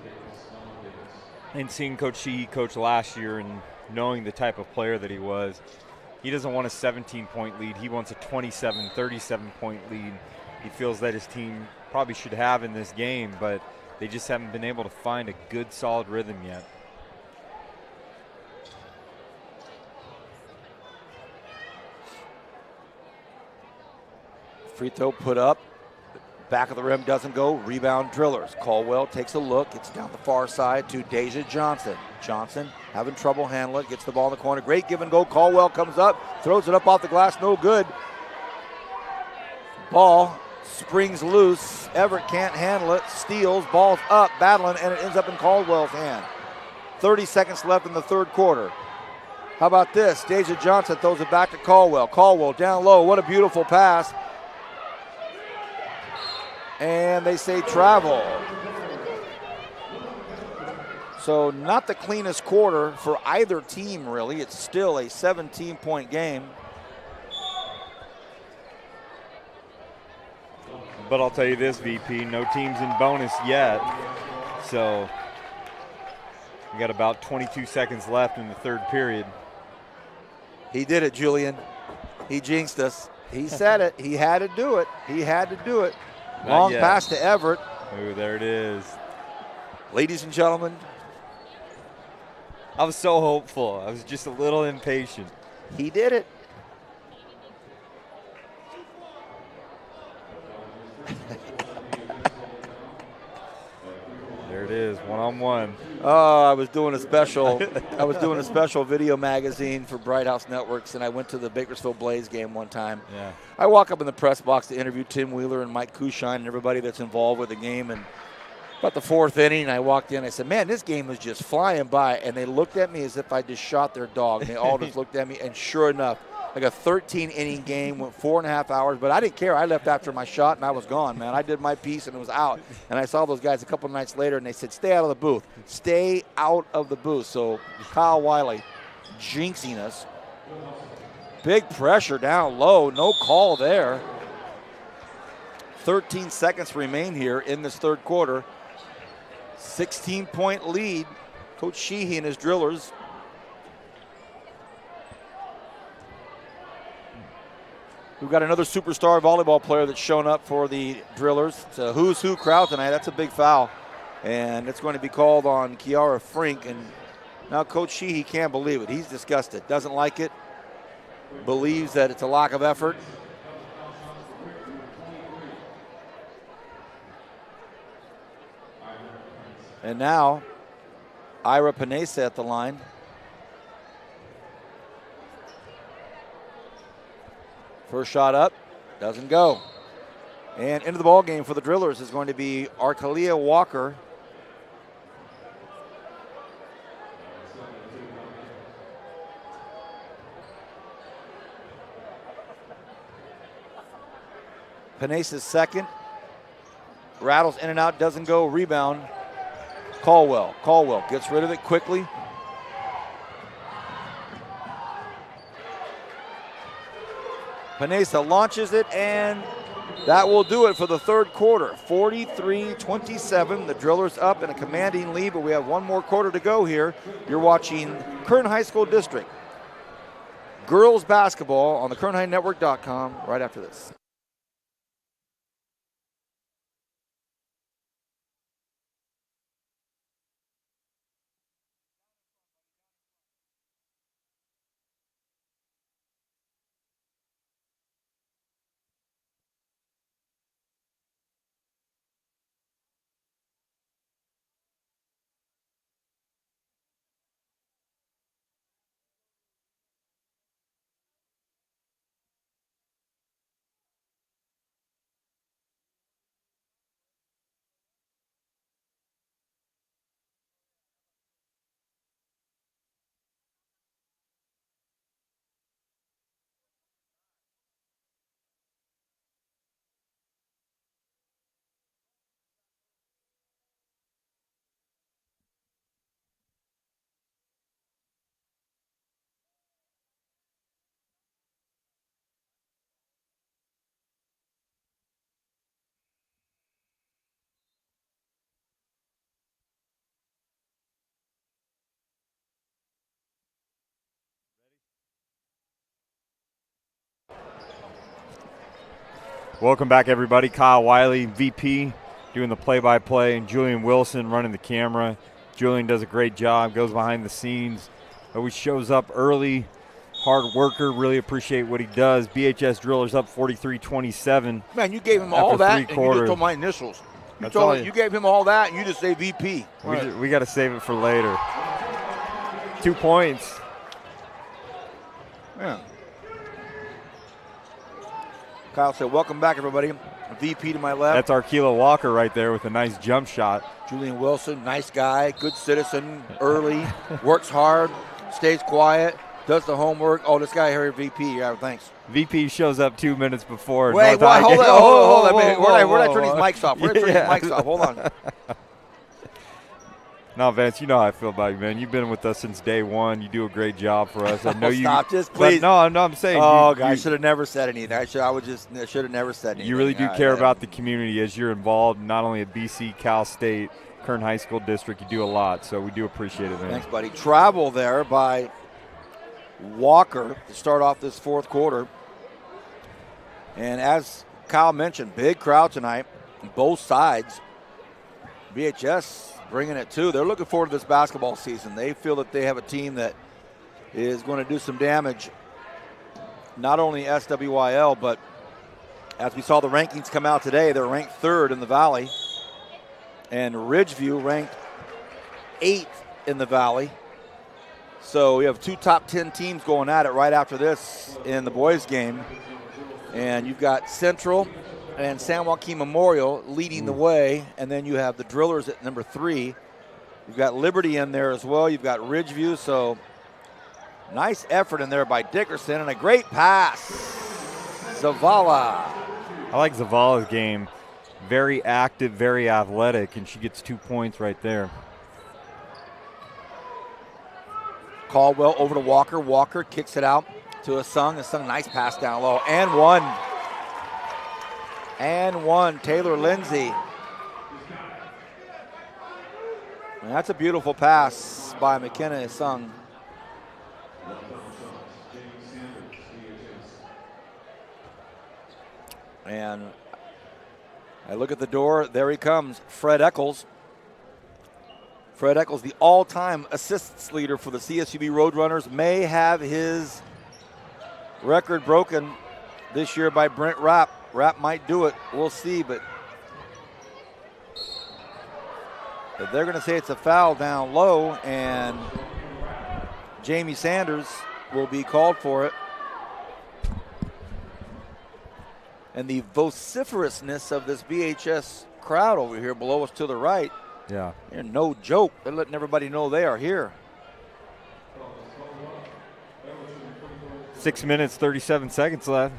And seeing Coach Sheehy coach last year and knowing the type of player that he was, he doesn't want a 17-point lead. He wants a 27, 37-point lead. He feels that his team probably should have in this game, but they just haven't been able to find a good, solid rhythm yet. Free throw put up. Back of the rim doesn't go. Rebound Drillers. Caldwell takes a look. It's down the far side to Deja Johnson. Johnson having trouble handling it. Gets the ball in the corner. Great give and go. Caldwell comes up. Throws it up off the glass. No good. Ball springs loose. Everett can't handle it. Steals. Ball's up. Battling. And it ends up in Caldwell's hand. 30 seconds left in the third quarter. How about this? Deja Johnson throws it back to Caldwell. Caldwell down low. What a beautiful pass. And they say travel. So not the cleanest quarter for either team, really. It's still a 17-point game. But I'll tell you this, VP, no teams in bonus yet. So we got about 22 seconds left in the third period. He did it, Julian. He jinxed us. He said it. He had to do it. He had to do it. Long pass to Everett. Ooh, there it is. Ladies and gentlemen. I was so hopeful. I was just a little impatient. He did it. There it is, one-on-one. Oh, I was doing a special. I was doing a special video magazine for Bright House Networks, and I went to the Bakersfield Blaze game one time. Yeah. I walk up in the press box to interview Tim Wheeler and Mike Kushine and everybody that's involved with the game. And about the fourth inning, I walked in. I said, "Man, this game is just flying by." And they looked at me as if I just shot their dog. And they all just looked at me. And sure enough, like a 13-inning game, went 4.5 hours. But I didn't care. I left after my shot, and I was gone, man. I did my piece, and it was out. And I saw those guys a couple nights later, and they said, "Stay out of the booth. Stay out of the booth." So Kyle Wiley jinxing us. Big pressure down low. No call there. 13 seconds remain here in this third quarter. 16-point lead. Coach Sheehy and his Drillers. We've got another superstar volleyball player that's shown up for the Drillers. It's a who's who crowd tonight. That's a big foul. And it's going to be called on Kiara Frink. And now Coach Sheehy can't believe it. He's disgusted. Doesn't like it. Believes that it's a lack of effort. And now, Ira Panesa at the line. First shot up, doesn't go. And into the ball game for the Drillers is going to be Arcalia Walker. Panesa's second. Rattles in and out, doesn't go. Rebound. Caldwell. Caldwell gets rid of it quickly. Panesa launches it, and that will do it for the third quarter. 43-27. The Drillers up in a commanding lead, but we have one more quarter to go here. You're watching Kern High School District girls basketball on the KernHighNetwork.com right after this. Welcome back, everybody. Kyle Wiley, VP, doing the play-by-play, and Julian Wilson running the camera. Julian does a great job, goes behind the scenes, always shows up early, hard worker, really appreciate what he does. BHS Drillers up 43-27. Man, you gave him all that, and you just told my initials. You you gave him all that, and you just say VP. We got to save it for later. 2 points. Yeah. Kyle said, welcome back, everybody. VP to my left. That's Arkeela Walker right there with a nice jump shot. Julian Wilson, nice guy, good citizen, early, works hard, stays quiet, does the homework. Oh, this guy here, VP. Yeah, thanks. VP shows up 2 minutes before. Wait, hold on. Where did I turn these mics off? Where did I turn these mics off? Hold on. No, Vance, you know how I feel about you, man. You've been with us since day one. You do a great job for us. I know you. Stop, just please. No, I'm saying. Oh, I should have never said anything. I should have never said anything. You really do care about the community as you're involved, not only at BC, Cal State, Kern High School District. You do a lot, so we do appreciate it, man. Thanks, buddy. Travel there by Walker to start off this fourth quarter. And as Kyle mentioned, big crowd tonight on both sides. BHS bringing it too. They're looking forward to this basketball season. They feel that they have a team that is going to do some damage, not only SWYL, but as we saw the rankings come out today, they're ranked third in the Valley, and Ridgeview ranked 8th in the Valley. So we have two top 10 teams going at it right after this in the boys game. And you've got Central and San Joaquin Memorial leading the way, and then you have the Drillers at number 3. You've got Liberty in there as well. You've got Ridgeview, so nice effort in there by Dickerson, and a great pass. Zavala. I like Zavala's game. Very active, very athletic, and she gets 2 points right there. Caldwell over to Walker. Walker kicks it out to Asung. Asung, nice pass down low, and one. And one, Taylor Lindsay. And that's a beautiful pass by McKenna Asung. And I look at the door. There he comes, Fred Eccles. Fred Eccles, the all-time assists leader for the CSUB Roadrunners, may have his record broken this year by Brent Rapp. Rapp might do it. We'll see, but they're going to say it's a foul down low, and Jamie Sanders will be called for it. And the vociferousness of this BHS crowd over here below us to the right, yeah, they're no joke. They're letting everybody know they are here. 6 minutes, 37 seconds left.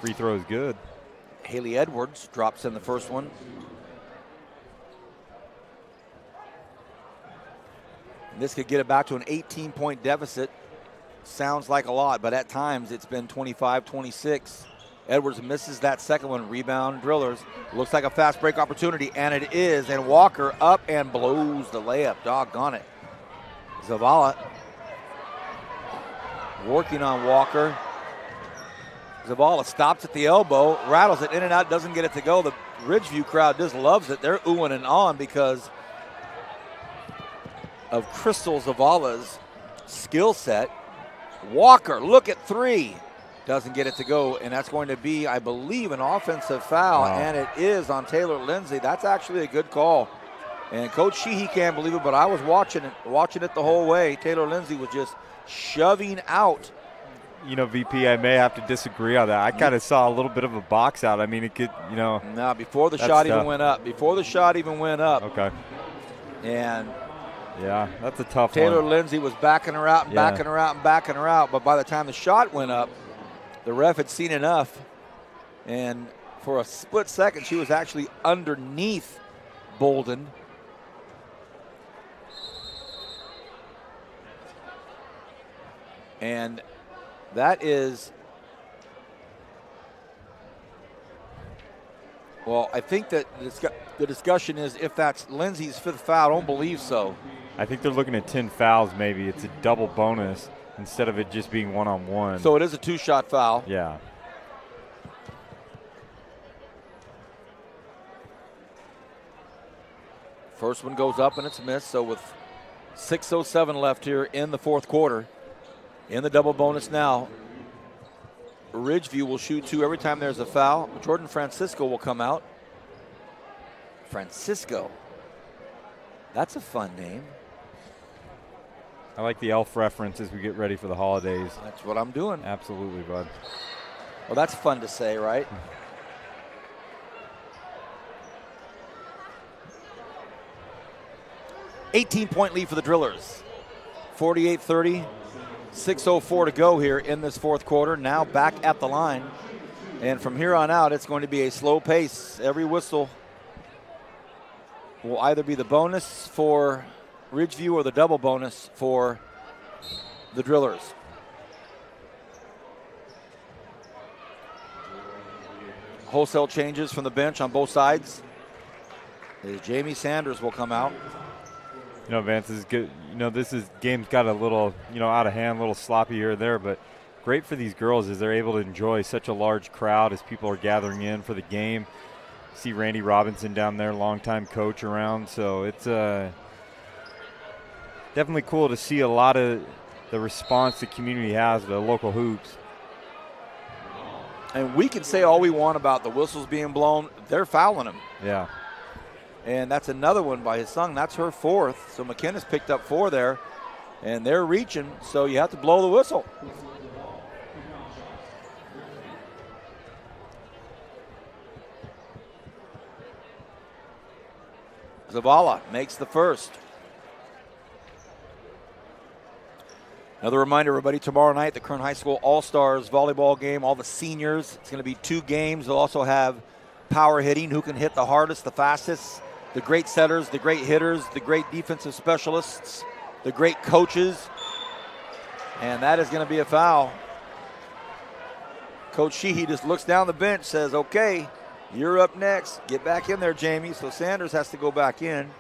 Free throw is good. Haley Edwards drops in the first one. And this could get it back to an 18-point deficit. Sounds like a lot, but at times it's been 25-26. Edwards misses that second one. Rebound, Drillers. Looks like a fast break opportunity, and it is. And Walker up and blows the layup. Doggone it. Zavala working on Walker. Zavala stops at the elbow, rattles it in and out, doesn't get it to go. The Ridgeview crowd just loves it. They're oohing and ahhing because of Crystal Zavala's skill set. Walker, look at three. Doesn't get it to go, and that's going to be, I believe, an offensive foul, and it is on Taylor Lindsay. That's actually a good call. And Coach Sheehy can't believe it, but I was watching it the whole way. Taylor Lindsay was just shoving out. You know, VP, I may have to disagree on that. I kind of saw a little bit of a box out. I mean, it could, you know. No, before the shot even went up. Before the shot even went up. Okay. And yeah, that's a tough Taylor one. Lindsay was backing her out and backing her out and backing her out. But by the time the shot went up, the ref had seen enough. And for a split second, she was actually underneath Bolden. And that is, well, I think that the discussion is if that's Lindsay's fifth foul. I don't believe so. I think they're looking at 10 fouls maybe. It's a double bonus instead of it just being one-on-one. So it is a two-shot foul. Yeah. First one goes up and it's missed. So with 6:07 left here in the fourth quarter, in the double bonus now, Ridgeview will shoot two every time there's a foul. Jordan Francisco will come out. Francisco. That's a fun name. I like the elf reference as we get ready for the holidays. That's what I'm doing. Absolutely, bud. Well, that's fun to say, right? $18-point lead for the Drillers. 48-30. 6:04 to go here in this fourth quarter. Now back at the line. And from here on out, it's going to be a slow pace. Every whistle will either be the bonus for Ridgeview or the double bonus for the Drillers. Wholesale changes from the bench on both sides. Jamie Sanders will come out. You know, Vance, this is good. You know, game's got a little, out of hand, a little sloppy here or there, but great for these girls is they're able to enjoy such a large crowd as people are gathering in for the game. See Randy Robinson down there, longtime coach around, so it's definitely cool to see a lot of the response the community has to local hoops. And we can say all we want about the whistles being blown. They're fouling them. Yeah. And that's another one by his son. That's her fourth. So McKenna's picked up four there. And they're reaching, so you have to blow the whistle. Zavala makes the first. Another reminder, everybody, tomorrow night, the Kern High School All-Stars volleyball game, all the seniors. It's going to be 2 games. They'll also have power hitting, who can hit the hardest, the fastest, the great setters, the great hitters, the great defensive specialists, the great coaches. And that is going to be a foul. Coach Sheehy just looks down the bench, says, okay, you're up next. Get back in there, Jamie. So Sanders has to go back in.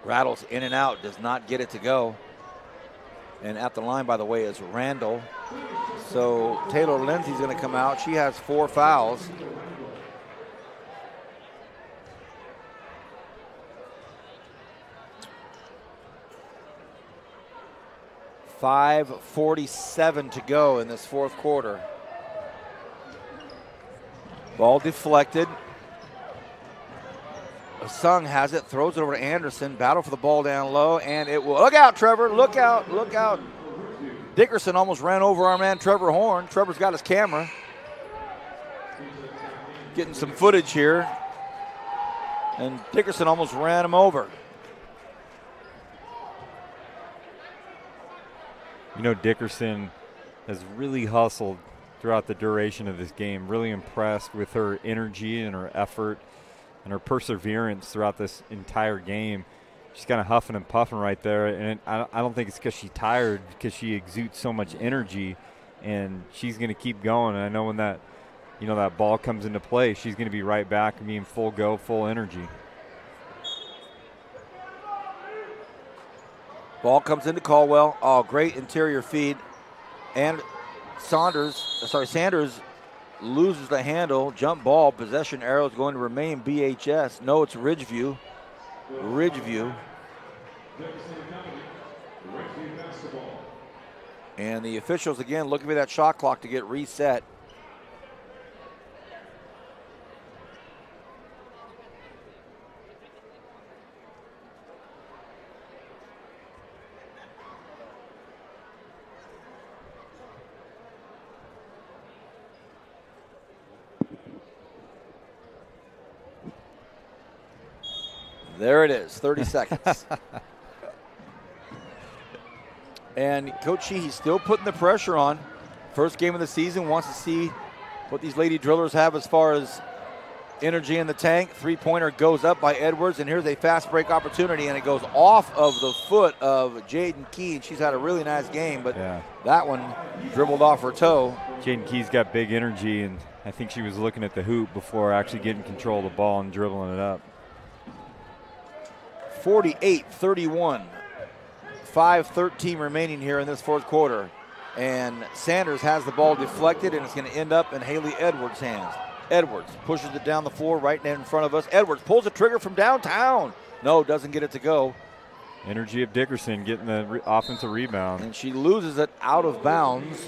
Rattles in and out, does not get it to go. And at the line, by the way, is Randall. So Taylor Lindsay's going to come out. She has 4 fouls. .5:47 to go in this fourth quarter. Ball deflected. Sung has it, throws it over to Anderson. Battle for the ball down low, and it will. Look out, Trevor. Look out. Look out. Dickerson almost ran over our man, Trevor Horn. Trevor's got his camera. Getting some footage here. And Dickerson almost ran him over. You know, Dickerson has really hustled throughout the duration of this game. Really impressed with her energy and her effort and her perseverance throughout this entire game. She's kind of huffing and puffing right there, and I don't think it's because she's tired, because she exudes so much energy, and she's going to keep going. And I know when that, that ball comes into play, she's going to be right back and being full go, full energy. Ball comes into Caldwell. Oh, great interior feed. And Sanders loses the handle. Jump ball. Possession arrow is going to remain BHS. No, it's Ridgeview. And the officials, again, looking for that shot clock to get reset. There it is, 30 seconds. And Coach Sheehy's still putting the pressure on. First game of the season, wants to see what these Lady Drillers have as far as energy in the tank. Three-pointer goes up by Edwards, and here's a fast break opportunity, and it goes off of the foot of Jaden Key. She's had a really nice game, but that one dribbled off her toe. Jaden Key's got big energy, and I think she was looking at the hoop before actually getting control of the ball and dribbling it up. 48-31. 5:13 remaining here in this fourth quarter. And Sanders has the ball deflected, and it's going to end up in Haley Edwards' hands. Edwards pushes it down the floor right in front of us. Edwards pulls the trigger from downtown. No, doesn't get it to go. Energy of Dickerson getting the offensive rebound. And she loses it out of bounds.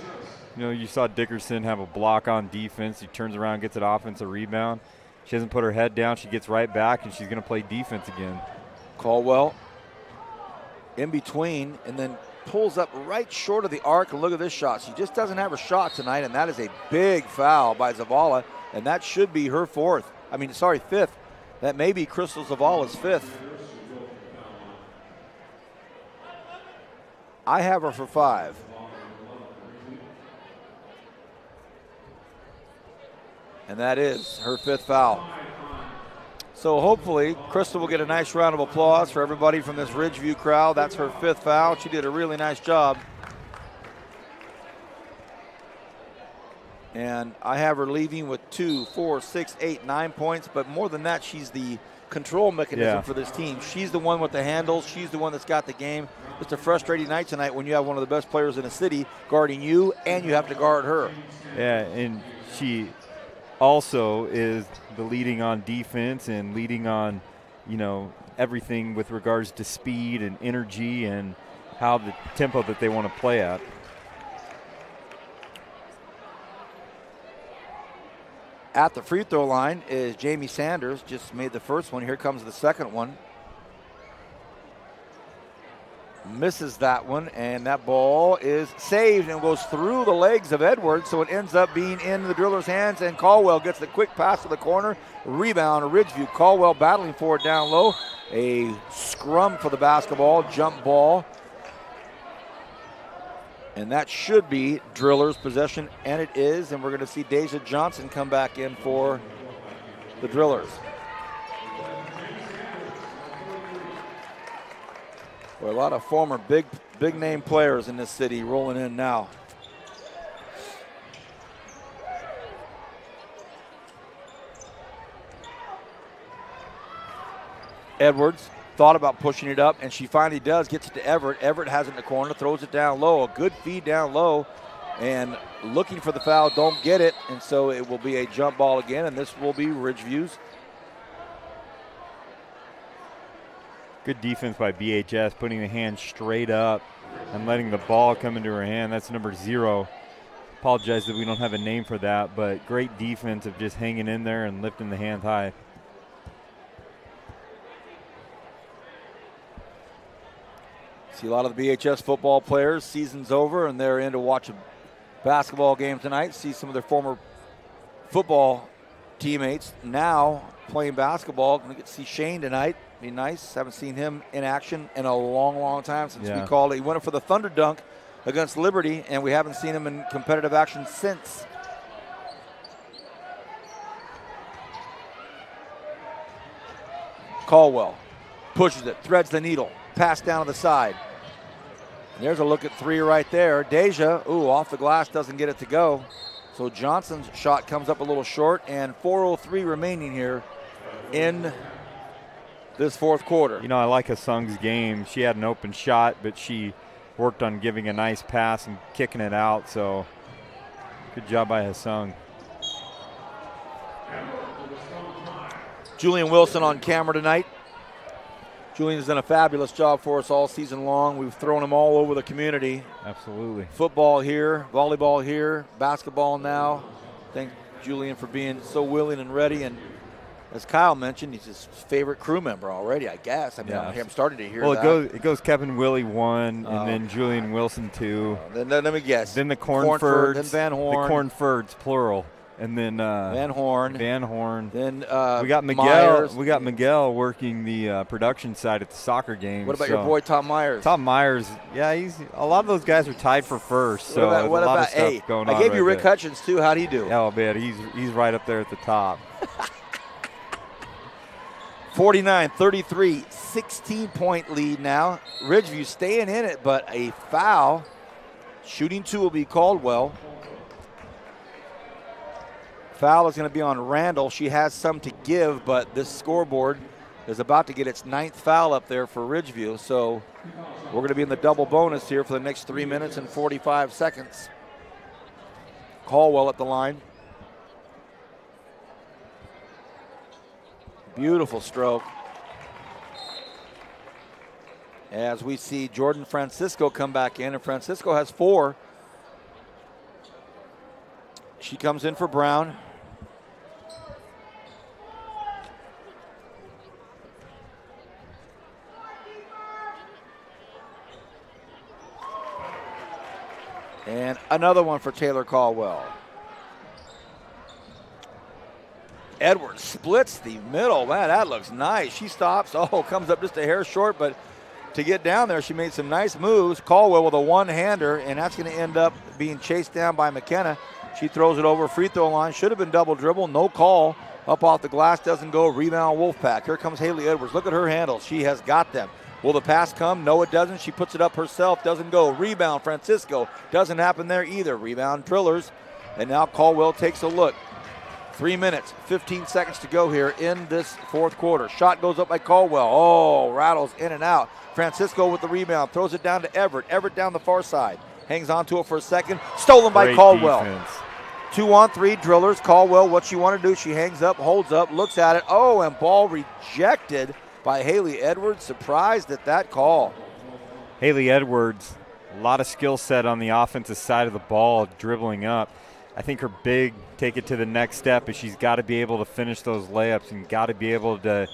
You saw Dickerson have a block on defense. He turns around, gets an offensive rebound. She hasn't put her head down. She gets right back, and she's going to play defense again. Caldwell in between, and then pulls up right short of the arc. And look at this shot. She just doesn't have her shot tonight, and that is a big foul by Zavala, and that should be her fifth. That may be Crystal Zavala's fifth. I have her for 5. And that is her 5th foul. So hopefully, Crystal will get a nice round of applause for everybody from this Ridgeview crowd. That's her 5th foul. She did a really nice job. And I have her leaving with 2, 4, 6, 8, 9 points. But more than that, she's the control mechanism for this team. She's the one with the handles. She's the one that's got the game. It's a frustrating night tonight when you have one of the best players in the city guarding you, and you have to guard her. Yeah, and she also is the leading on defense and leading on, everything with regards to speed and energy and how the tempo that they want to play at. At the free throw line is Jamie Sanders. Just made the first one. Here comes the second one. Misses that one, and that ball is saved and goes through the legs of Edwards, so it ends up being in the Drillers' hands, and Caldwell gets the quick pass to the corner. Rebound, Ridgeview. Caldwell battling for it down low. A scrum for the basketball, jump ball. And that should be Drillers' possession, and it is, and we're going to see Deja Johnson come back in for the Drillers. Well, a lot of former big name players in this city rolling in now. Edwards thought about pushing it up, and she finally does, gets it to Everett. Everett has it in the corner, throws it down low. A good feed down low, and looking for the foul, don't get it, and so it will be a jump ball again, and this will be Ridgeview's. Good defense by BHS, putting the hand straight up and letting the ball come into her hand. That's number 0. Apologize that we don't have a name for that, but great defense of just hanging in there and lifting the hand high. See a lot of the BHS football players, season's over, and they're in to watch a basketball game tonight. See some of their former football teammates now playing basketball. Going to get to see Shane tonight. Be nice. Haven't seen him in action in a long, long time since we called it. He went up for the Thunder dunk against Liberty, and we haven't seen him in competitive action since. Caldwell pushes it, threads the needle, pass down to the side. And there's a look at 3 right there. Deja, off the glass, doesn't get it to go. So Johnson's shot comes up a little short, and 4:03 remaining here in this fourth quarter. You know, I like Hasung's game. She had an open shot, but she worked on giving a nice pass and kicking it out, so good job by Hasung. Julian Wilson on camera tonight. Julian's done a fabulous job for us all season long. We've thrown him all over the community. Absolutely. Football here, volleyball here, basketball now. Thank Julian for being so willing and ready. And as Kyle mentioned, he's his favorite crew member already, I guess. I mean, I'm starting to hear that. Well, it goes Kevin Willie 1, and then Julian Wilson 2. Then let me guess. Then the Cornfords. Then Van Horn. The Cornfords, plural. And then Van Horn. Then we got Miguel. Myers. We got Miguel working the production side at the soccer game. What about your boy Tom Myers? Tom Myers, he's a lot of those guys are tied for first. So what a lot about of stuff going on. I gave you right Rick there. Hutchins too. How'd he do? Oh man, he's right up there at the top. 49-33, 16-point lead now. Ridgeview staying in it, but a foul. Shooting 2 will be Caldwell. Foul is going to be on Randall. She has some to give, but this scoreboard is about to get its 9th foul up there for Ridgeview. So we're going to be in the double bonus here for the next 3 minutes and 45 seconds. Caldwell at the line. Beautiful stroke. As we see Jordan Francisco come back in, and Francisco has 4. She comes in for Brown. And another one for Taylor Caldwell. Edwards splits the middle. Man, that looks nice. She stops. Comes up just a hair short, but to get down there, she made some nice moves. Caldwell with a one-hander, and that's going to end up being chased down by McKenna. She throws it over free throw line. Should have been double dribble. No call. Up off the glass, doesn't go. Rebound Wolfpack. Here comes Haley Edwards. Look at her handles. She has got them. Will the pass come? No, it doesn't. She puts it up herself. Doesn't go. Rebound Francisco. Doesn't happen there either. Rebound Trillers. And now Caldwell takes a look. 3 minutes, 15 seconds to go here in this fourth quarter. Shot goes up by Caldwell. Rattles in and out. Francisco with the rebound. Throws it down to Everett. Everett down the far side. Hangs on to it for a second. Stolen by Caldwell. Defense. 2-on-3 drillers. Caldwell, what she want to do, she hangs up, holds up, looks at it. And ball rejected by Haley Edwards. Surprised at that call. Haley Edwards, a lot of skill set on the offensive side of the ball, dribbling up. I think her big take it to the next step is she's got to be able to finish those layups and got to be able to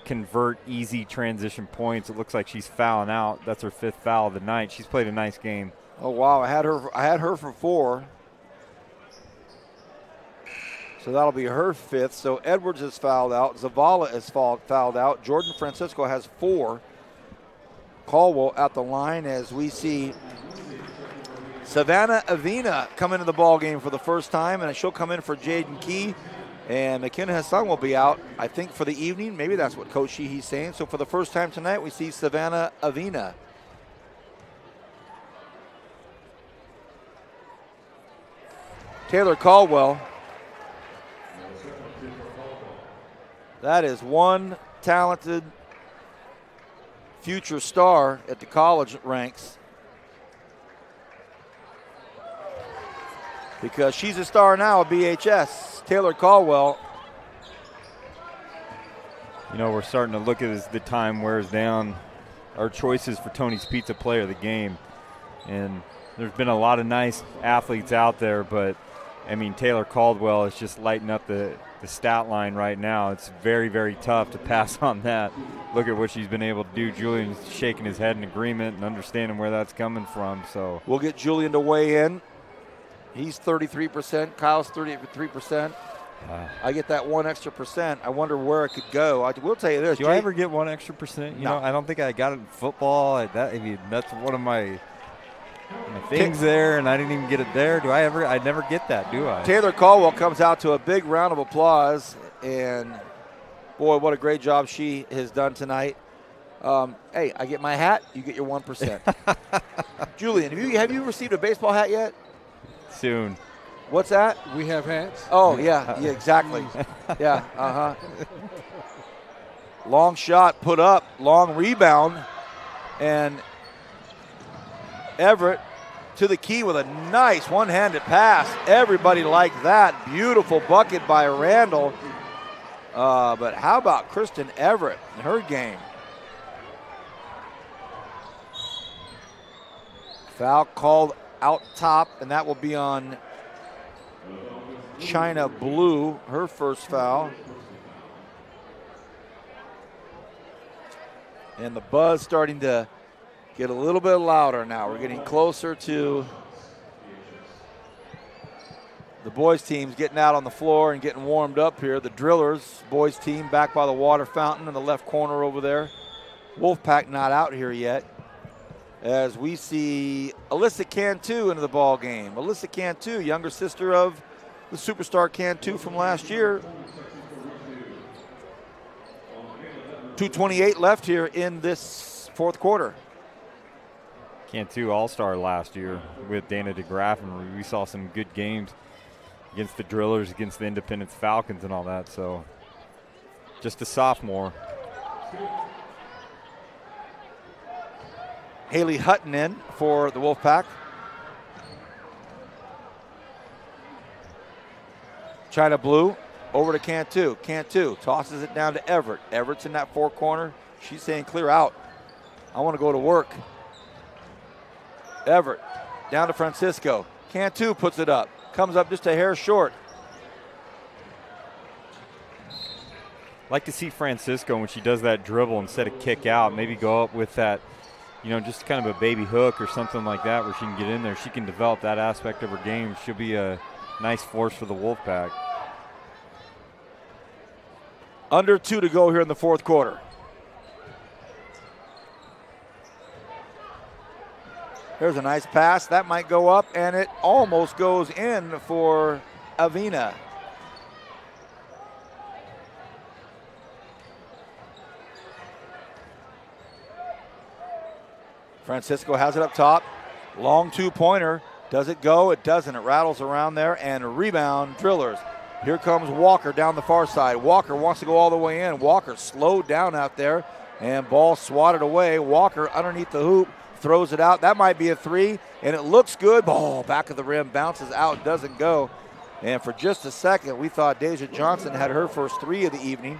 convert easy transition points. It looks like she's fouling out. That's her 5th foul of the night. She's played a nice game. Oh wow, I had her for 4. So that'll be her 5th. So Edwards is fouled out. Zavala is fouled out. Jordan Francisco has 4. Caldwell at the line as we see Savannah Avena come into the ball game for the first time, and she'll come in for Jaden Key. And McKenna Hassan will be out, I think, for the evening. Maybe that's what Coach Sheehy's saying. So for the first time tonight, we see Savannah Avena. Taylor Caldwell. That is one talented future star at the college ranks, because she's a star now at BHS. Taylor Caldwell. You know, we're starting to look at as the time wears down, our choices for Tony's Pizza Player of the Game. And there's been a lot of nice athletes out there, but, I mean, Taylor Caldwell is just lighting up the stat line right now. It's very, very tough to pass on that. Look at what she's been able to do. Julian's shaking his head in agreement and understanding where that's coming from. So we'll get Julian to weigh in. He's 33%. Kyle's 33%. I get that 1 extra percent. I wonder where it could go. I will tell you this. Do I ever get 1 extra percent? You know, I don't think I got it in football. That's one of my things there, and I didn't even get it there. I never get that, do I? Taylor Caldwell comes out to a big round of applause, and boy, what a great job she has done tonight. Hey, I get my hat, you get your 1%. Julian, have you received a baseball hat yet? Soon. What's that? We have hats. Oh, yeah, exactly. Yeah, Long shot put up, long rebound, and Everett to the key with a nice one-handed pass. Everybody liked that. Beautiful bucket by Randall. But how about Kristen Everett in her game? Foul called out top, and that will be on China Blue, her first foul. And the buzz starting to get a little bit louder now. We're getting closer to the boys' teams getting out on the floor and getting warmed up here. The Drillers, boys' team, back by the water fountain in the left corner over there. Wolfpack not out here yet, as we see Alyssa Cantu into the ball game. Alyssa Cantu, younger sister of the superstar Cantu from last year. 2:28 left here in this fourth quarter. Cantu All-Star last year with Dana DeGraff, and we saw some good games against the Drillers, against the Independence Falcons and all that. So just a sophomore. Haley Hutton in for the Wolfpack. China Blue over to Cantu. Cantu tosses it down to Everett. Everett's in that four corner. She's saying clear out. I want to go to work. Everett down to Francisco. Cantu puts it up. Comes up just a hair short. Like to see Francisco, when she does that dribble, instead of kick out, maybe go up with that, you know, just kind of a baby hook or something like that where she can get in there. She can develop that aspect of her game. She'll be a nice force for the Wolfpack. Under 2 to go here in the fourth quarter. There's a nice pass. That might go up, and it almost goes in for Avena. Francisco has it up top. Long two-pointer. Does it go? It doesn't. It rattles around there, and a rebound, Drillers. Here comes Walker down the far side. Walker wants to go all the way in. Walker slowed down out there, and ball swatted away. Walker underneath the hoop, throws it out. That might be a three, and it looks good. Ball back of the rim, bounces out, doesn't go. And for just a second, we thought Deja Johnson had her first three of the evening.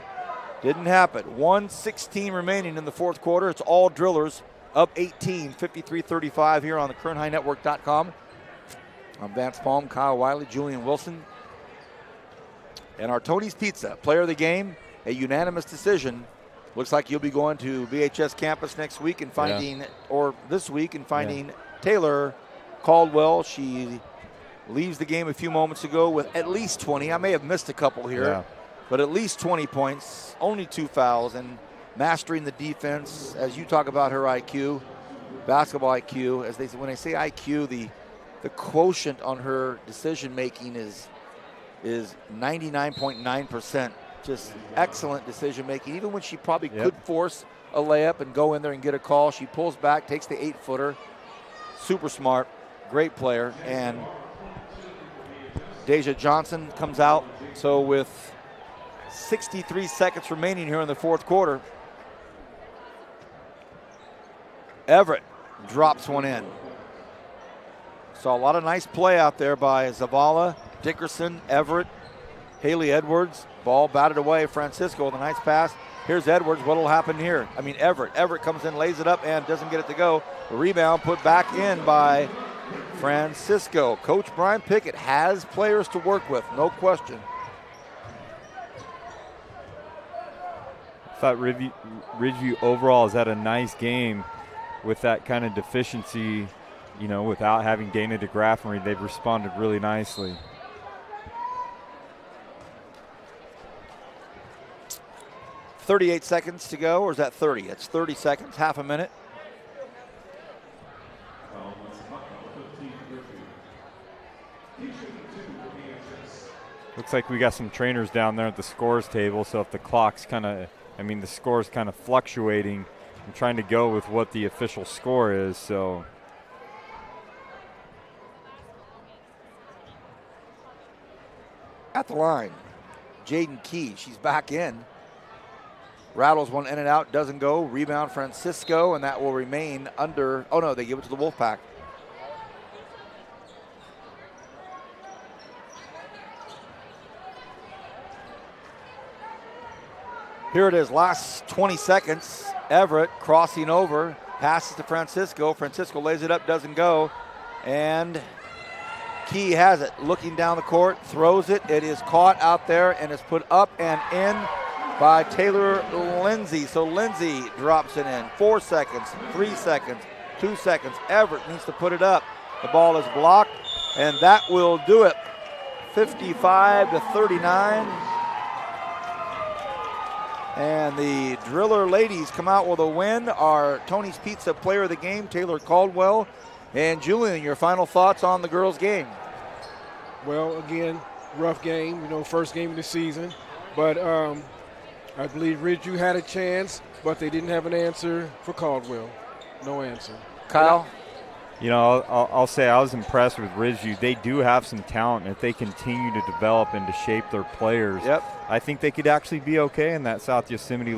Didn't happen. 1:16 remaining in the fourth quarter. It's all Drillers up 18, 53-35 here on the KernHighNetwork.com. I'm Vance Palm, Kyle Wiley, Julian Wilson. And our Tony's Pizza, player of the game, a unanimous decision. Looks like you'll be going to BHS campus next week and finding, or this week, and finding Taylor Caldwell. She leaves the game a few moments ago with at least 20. I may have missed a couple here, but at least 20 points, only 2 fouls, and mastering the defense. As you talk about her IQ, basketball IQ, as they when they say IQ, the quotient on her decision making is 99.9%. Just excellent decision making. Even when she probably could force a layup and go in there and get a call, she pulls back, takes the 8-footer. Super smart, great player. And Deja Johnson comes out. So with 63 seconds remaining here in the fourth quarter, Everett drops one in. Saw a lot of nice play out there by Zavala, Dickerson, Everett, Haley Edwards. Ball batted away. Francisco with a nice pass. Here's Edwards. What will happen here? I mean, Everett. Everett comes in, lays it up, and doesn't get it to go. The rebound put back in by Francisco. Coach Brian Pickett has players to work with, no question. I thought Ridgeview overall has had a nice game with that kind of deficiency, you know, without having Dana DeGraffenreid. They've responded really nicely. .38 seconds to go, or is that 30? It's 30 seconds, half a minute. Looks like we got some trainers down there at the scores table, so if the clock's the score's kind of fluctuating, I'm trying to go with what the official score is, so. At the line, Jaden Key, she's back in. Rattles one in and out, doesn't go. Rebound Francisco, and that will remain under. Oh no, they give it to the Wolfpack. Here it is, last 20 seconds. Everett crossing over, passes to Francisco. Francisco lays it up, doesn't go. And Key has it, looking down the court, throws it. It is caught out there and is put up and in by Taylor Lindsay. So Lindsay drops it in. 4 seconds, 3 seconds, 2 seconds. Everett needs to put it up. The ball is blocked, and that will do it. 55-39. And the Driller ladies come out with a win. Our Tony's Pizza player of the game, Taylor Caldwell. And Julian, your final thoughts on the girls' game? Well, again, rough game, first game of the season. But I believe Ridgeview had a chance, but they didn't have an answer for Caldwell. No answer. Kyle? I'll say I was impressed with Ridgeview. They do have some talent. If they continue to develop and to shape their players, I think they could actually be okay in that South Yosemite